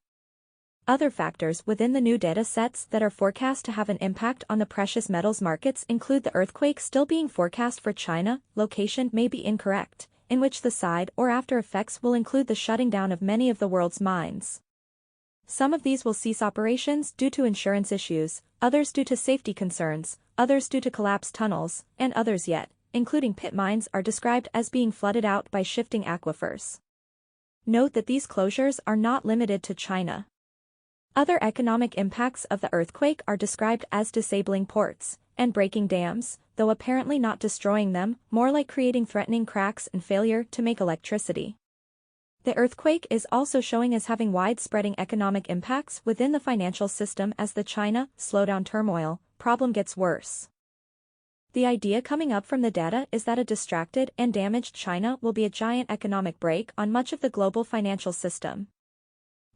Other factors within the new data sets that are forecast to have an impact on the precious metals markets include the earthquake still being forecast for China, location may be incorrect, in which the side or after effects will include the shutting down of many of the world's mines. Some of these will cease operations due to insurance issues, others due to safety concerns, others due to collapsed tunnels, and others yet, including pit mines, are described as being flooded out by shifting aquifers. Note that these closures are not limited to China. Other economic impacts of the earthquake are described as disabling ports and breaking dams, though apparently not destroying them, more like creating threatening cracks and failure to make electricity. The earthquake is also showing as having widespreading economic impacts within the financial system as the China slowdown turmoil problem gets worse. The idea coming up from the data is that a distracted and damaged China will be a giant economic brake on much of the global financial system.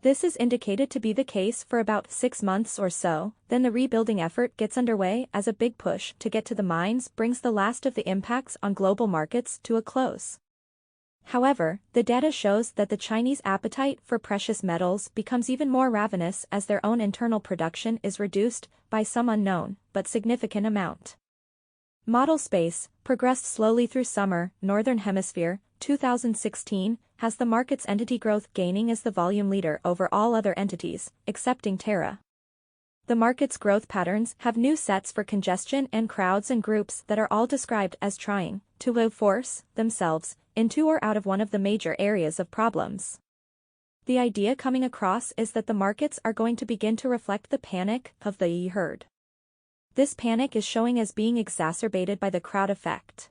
This is indicated to be the case for about 6 months or so, then the rebuilding effort gets underway as a big push to get to the mines brings the last of the impacts on global markets to a close. However, the data shows that the Chinese appetite for precious metals becomes even more ravenous as their own internal production is reduced by some unknown but significant amount. Model space progressed slowly through summer, Northern Hemisphere, 2016, has the market's entity growth gaining as the volume leader over all other entities, excepting Terra. The market's growth patterns have new sets for congestion and crowds and groups that are all described as trying to force themselves into or out of one of the major areas of problems. The idea coming across is that the markets are going to begin to reflect the panic of the herd. This panic is showing as being exacerbated by the crowd effect.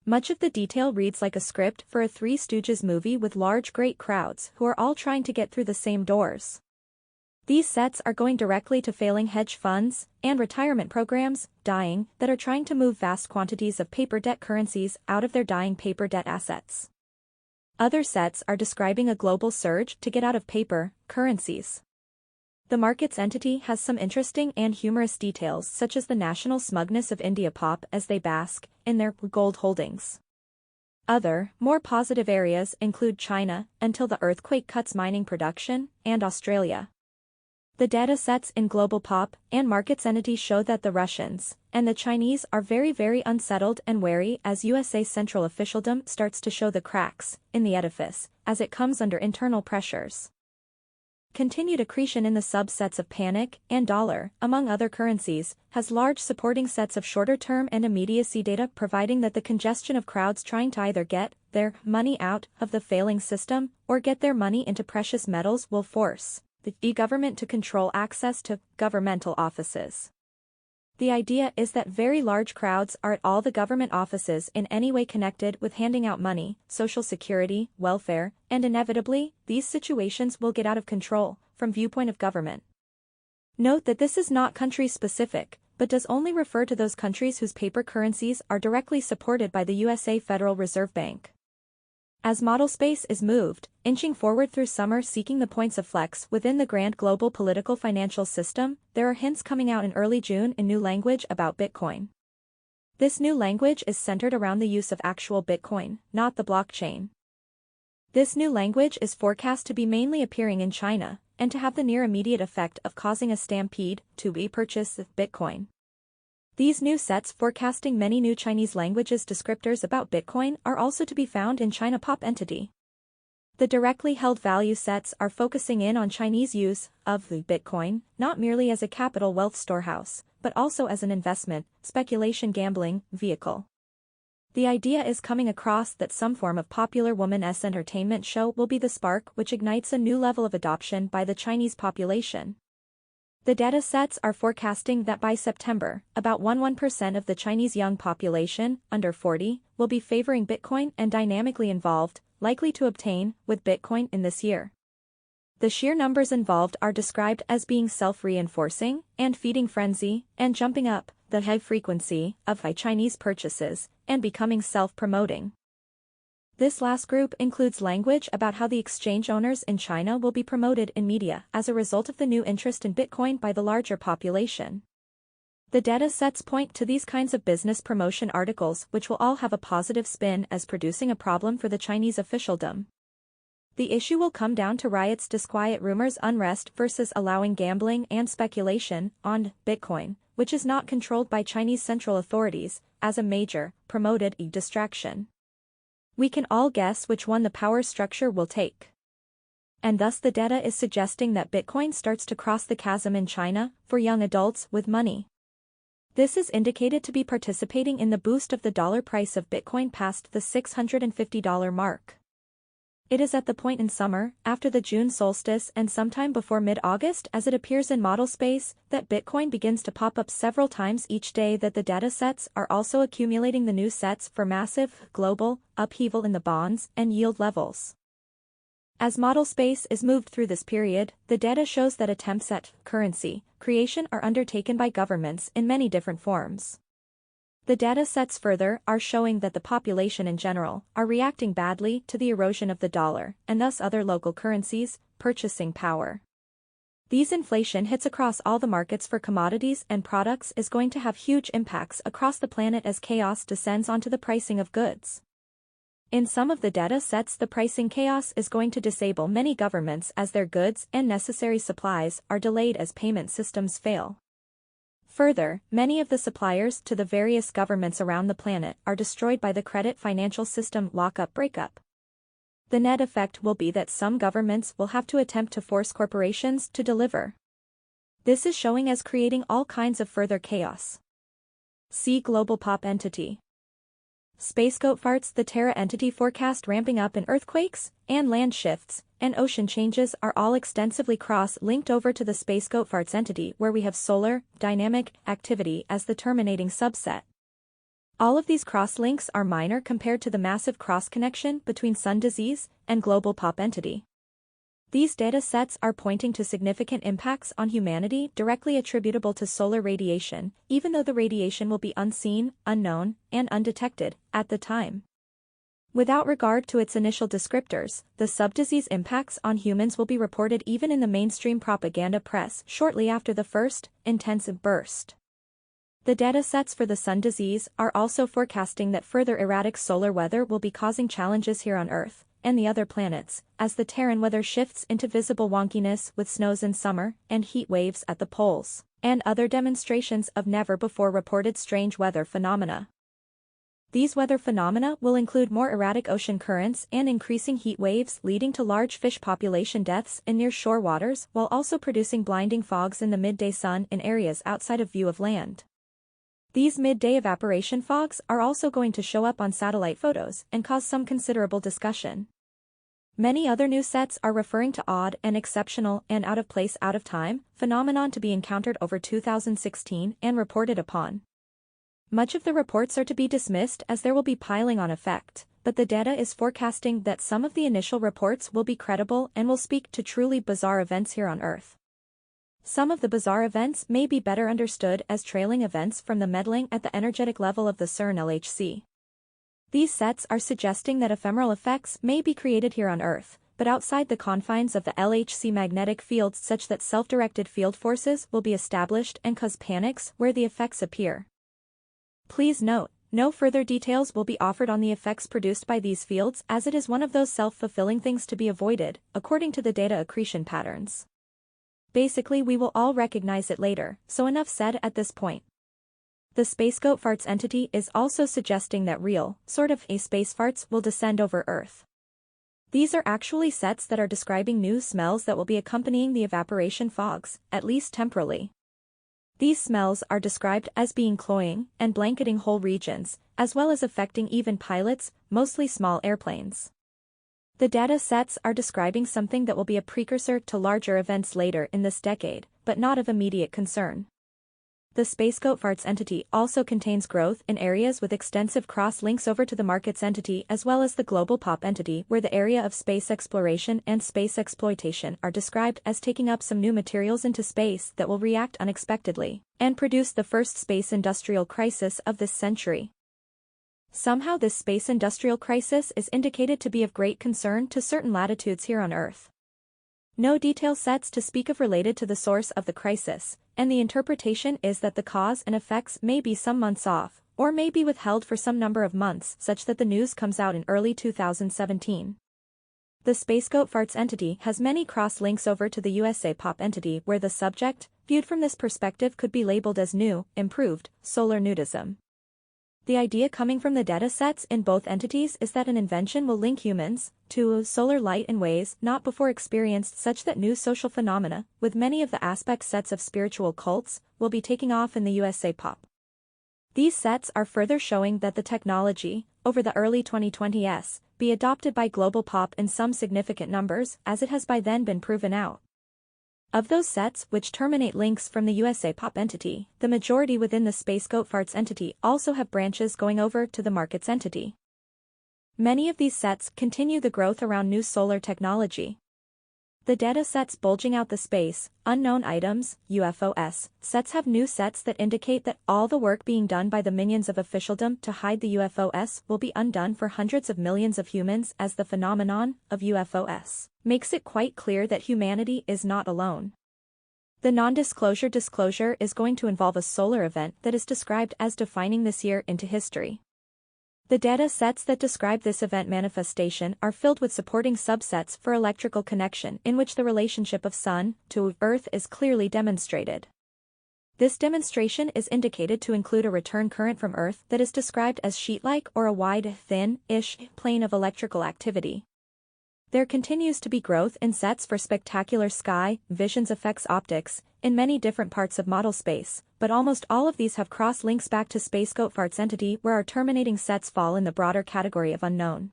Much of the detail reads like a script for a Three Stooges movie with large great crowds who are all trying to get through the same doors. These sets are going directly to failing hedge funds and retirement programs, dying, that are trying to move vast quantities of paper debt currencies out of their dying paper debt assets. Other sets are describing a global surge to get out of paper currencies. The market's entity has some interesting and humorous details, such as the national smugness of IndiaPop as they bask in their gold holdings. Other, more positive areas include China, until the earthquake cuts mining production, and Australia. The data sets in GlobalPop and markets entities show that the Russians and the Chinese are very unsettled and wary as USA's central officialdom starts to show the cracks in the edifice as it comes under internal pressures. Continued accretion in the subsets of panic and dollar, among other currencies, has large supporting sets of shorter-term and immediacy data, providing that the congestion of crowds trying to either get their money out of the failing system or get their money into precious metals will force the e-government to control access to governmental offices. The idea is that very large crowds are at all the government offices in any way connected with handing out money, social security, welfare, and inevitably, these situations will get out of control, from viewpoint of government. Note that this is not country-specific, but does only refer to those countries whose paper currencies are directly supported by the USA Federal Reserve Bank. As model space is moved, inching forward through summer seeking the points of flex within the grand global political financial system, there are hints coming out in early June in new language about Bitcoin. This new language is centered around the use of actual Bitcoin, not the blockchain. This new language is forecast to be mainly appearing in China, and to have the near immediate effect of causing a stampede to repurchase Bitcoin. These new sets forecasting many new Chinese languages descriptors about Bitcoin are also to be found in ChinaPop entity. The directly held value sets are focusing in on Chinese use of the Bitcoin, not merely as a capital wealth storehouse, but also as an investment, speculation gambling, vehicle. The idea is coming across that some form of popular woman-s entertainment show will be the spark which ignites a new level of adoption by the Chinese population. The data sets are forecasting that by September, about 11% of the Chinese young population, under 40, will be favoring Bitcoin and dynamically involved, likely to obtain, with Bitcoin in this year. The sheer numbers involved are described as being self-reinforcing, and feeding frenzy, and jumping up the high frequency of high Chinese purchases, and becoming self-promoting. This last group includes language about how the exchange owners in China will be promoted in media as a result of the new interest in Bitcoin by the larger population. The data sets point to these kinds of business promotion articles which will all have a positive spin as producing a problem for the Chinese officialdom. The issue will come down to riots, disquiet, rumors, unrest versus allowing gambling and speculation on Bitcoin, which is not controlled by Chinese central authorities, as a major, promoted distraction. We can all guess which one the power structure will take. And thus the data is suggesting that Bitcoin starts to cross the chasm in China for young adults with money. This is indicated to be participating in the boost of the dollar price of Bitcoin past the $650 mark. It is at the point in summer, after the June solstice and sometime before mid-August as it appears in model space, that Bitcoin begins to pop up several times each day, that the data sets are also accumulating the new sets for massive, global, upheaval in the bonds and yield levels. As model space is moved through this period, the data shows that attempts at currency creation are undertaken by governments in many different forms. The data sets further are showing that the population in general are reacting badly to the erosion of the dollar, and thus other local currencies, purchasing power. These inflation hits across all the markets for commodities and products is going to have huge impacts across the planet as chaos descends onto the pricing of goods. In some of the data sets, the pricing chaos is going to disable many governments as their goods and necessary supplies are delayed as payment systems fail. Further, many of the suppliers to the various governments around the planet are destroyed by the credit financial system lockup-breakup. The net effect will be that some governments will have to attempt to force corporations to deliver. This is showing as creating all kinds of further chaos. See GlobalPop entity. SpaceGoatFarts. The Terra entity forecast ramping up in earthquakes, and land shifts, and ocean changes are all extensively cross-linked over to the SpaceGoatFarts entity, where we have solar, dynamic, activity as the terminating subset. All of these cross-links are minor compared to the massive cross-connection between sun disease and GlobalPop entity. These data sets are pointing to significant impacts on humanity directly attributable to solar radiation, even though the radiation will be unseen, unknown, and undetected at the time. Without regard to its initial descriptors, the subdisease impacts on humans will be reported even in the mainstream propaganda press shortly after the first, intensive burst. The datasets for the sun disease are also forecasting that further erratic solar weather will be causing challenges here on Earth and the other planets, as the Terran weather shifts into visible wonkiness with snows in summer and heat waves at the poles, and other demonstrations of never-before-reported strange weather phenomena. These weather phenomena will include more erratic ocean currents and increasing heat waves leading to large fish population deaths in near-shore waters while also producing blinding fogs in the midday sun in areas outside of view of land. These midday evaporation fogs are also going to show up on satellite photos and cause some considerable discussion. Many other news sets are referring to odd and exceptional and out-of-place out-of-time phenomenon to be encountered over 2016 and reported upon. Much of the reports are to be dismissed as there will be piling on effect, but the data is forecasting that some of the initial reports will be credible and will speak to truly bizarre events here on Earth. Some of the bizarre events may be better understood as trailing events from the meddling at the energetic level of the CERN LHC. These sets are suggesting that ephemeral effects may be created here on Earth, but outside the confines of the LHC magnetic fields such that self-directed field forces will be established and cause panics where the effects appear. Please note, no further details will be offered on the effects produced by these fields as it is one of those self-fulfilling things to be avoided, according to the data accretion patterns. Basically we will all recognize it later, so enough said at this point. The SpaceGoatFarts entity is also suggesting that real, sort of, space farts will descend over Earth. These are actually sets that are describing new smells that will be accompanying the evaporation fogs, at least temporally. These smells are described as being cloying and blanketing whole regions, as well as affecting even pilots, mostly small airplanes. The data sets are describing something that will be a precursor to larger events later in this decade, but not of immediate concern. The SpaceGoatFarts entity also contains growth in areas with extensive cross-links over to the Markets entity as well as the GlobalPop entity where the area of space exploration and space exploitation are described as taking up some new materials into space that will react unexpectedly and produce the first space industrial crisis of this century. Somehow this space industrial crisis is indicated to be of great concern to certain latitudes here on Earth. No detail sets to speak of related to the source of the crisis, and the interpretation is that the cause and effects may be some months off, or may be withheld for some number of months such that the news comes out in early 2017. The SpaceGoatFarts entity has many cross-links over to the USAPop entity where the subject, viewed from this perspective, could be labeled as new, improved, solar nudism. The idea coming from the data sets in both entities is that an invention will link humans to solar light in ways not before experienced such that new social phenomena, with many of the aspect sets of spiritual cults, will be taking off in the USAPop. These sets are further showing that the technology, over the early 2020s, be adopted by GlobalPop in some significant numbers as it has by then been proven out. Of those sets which terminate links from the USAPop entity, the majority within the SpaceGoatFarts entity also have branches going over to the Markets entity. Many of these sets continue the growth around new solar technology. The data sets bulging out the space, unknown items, UFOs, sets have new sets that indicate that all the work being done by the minions of officialdom to hide the UFOs will be undone for hundreds of millions of humans as the phenomenon of UFOs makes it quite clear that humanity is not alone. The non-disclosure disclosure is going to involve a solar event that is described as defining this year into history. The data sets that describe this event manifestation are filled with supporting subsets for electrical connection in which the relationship of Sun to Earth is clearly demonstrated. This demonstration is indicated to include a return current from Earth that is described as sheet-like or a wide, thin-ish plane of electrical activity. There continues to be growth in sets for spectacular sky, visions effects optics, in many different parts of model space, but almost all of these have cross-links back to SpaceGoatFarts entity where our terminating sets fall in the broader category of unknown.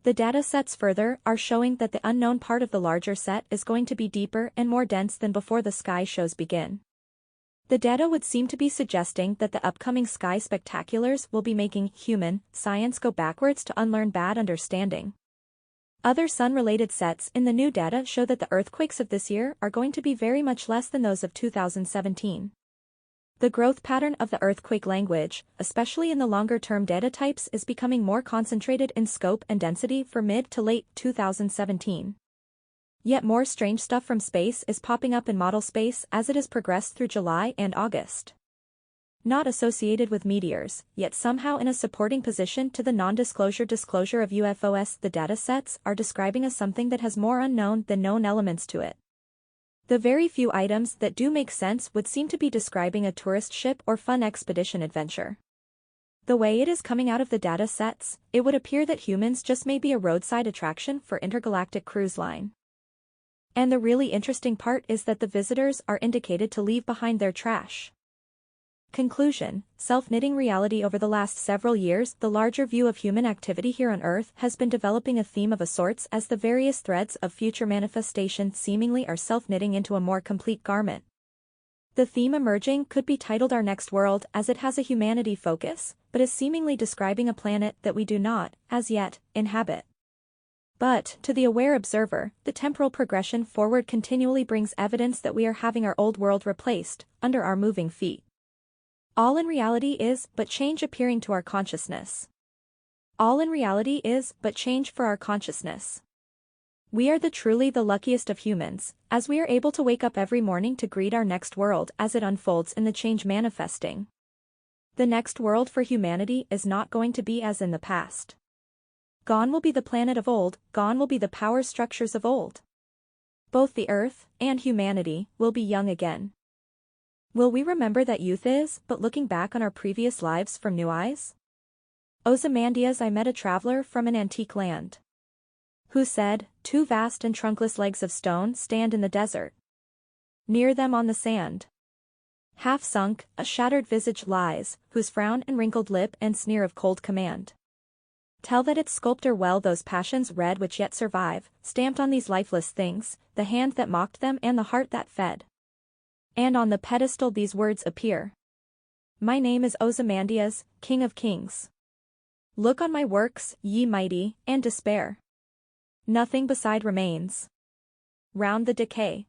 The data sets further are showing that the unknown part of the larger set is going to be deeper and more dense than before the sky shows begin. The data would seem to be suggesting that the upcoming sky spectaculars will be making human science go backwards to unlearn bad understanding. Other sun-related sets in the new data show that the earthquakes of this year are going to be very much less than those of 2017. The growth pattern of the earthquake language, especially in the longer-term data types, is becoming more concentrated in scope and density for mid to late 2017. Yet more strange stuff from space is popping up in model space as it has progressed through July and August. Not associated with meteors, yet somehow in a supporting position to the non-disclosure disclosure of UFOs, the datasets are describing as something that has more unknown than known elements to it. The very few items that do make sense would seem to be describing a tourist ship or fun expedition adventure. The way it is coming out of the data sets, it would appear that humans just may be a roadside attraction for intergalactic cruise line. And the really interesting part is that the visitors are indicated to leave behind their trash. Conclusion: self-knitting reality. Over the last several years, the larger view of human activity here on Earth has been developing a theme of a sorts as the various threads of future manifestation seemingly are self-knitting into a more complete garment. The theme emerging could be titled Our Next World, as it has a humanity focus, but is seemingly describing a planet that we do not, as yet, inhabit. But, to the aware observer, the temporal progression forward continually brings evidence that we are having our old world replaced, under our moving feet. All in reality is but change appearing to our consciousness. All in reality is but change for our consciousness. We are truly the luckiest of humans, as we are able to wake up every morning to greet our next world as it unfolds in the change manifesting. The next world for humanity is not going to be as in the past. Gone will be the planet of old, gone will be the power structures of old. Both the Earth and humanity will be young again. Will we remember that youth is but looking back on our previous lives from new eyes? Ozymandias, I met a traveler from an antique land, who said, 2 vast and trunkless legs of stone stand in the desert. Near them on the sand, half sunk, a shattered visage lies, whose frown and wrinkled lip and sneer of cold command tell that its sculptor well those passions read which yet survive, stamped on these lifeless things, the hand that mocked them and the heart that fed. And on the pedestal these words appear: My name is Ozymandias, King of Kings. Look on my works, ye mighty, and despair. Nothing beside remains. Round the decay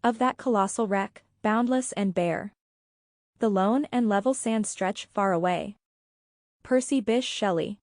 of that colossal wreck, boundless and bare, the lone and level sands stretch far away. Percy Bysshe Shelley.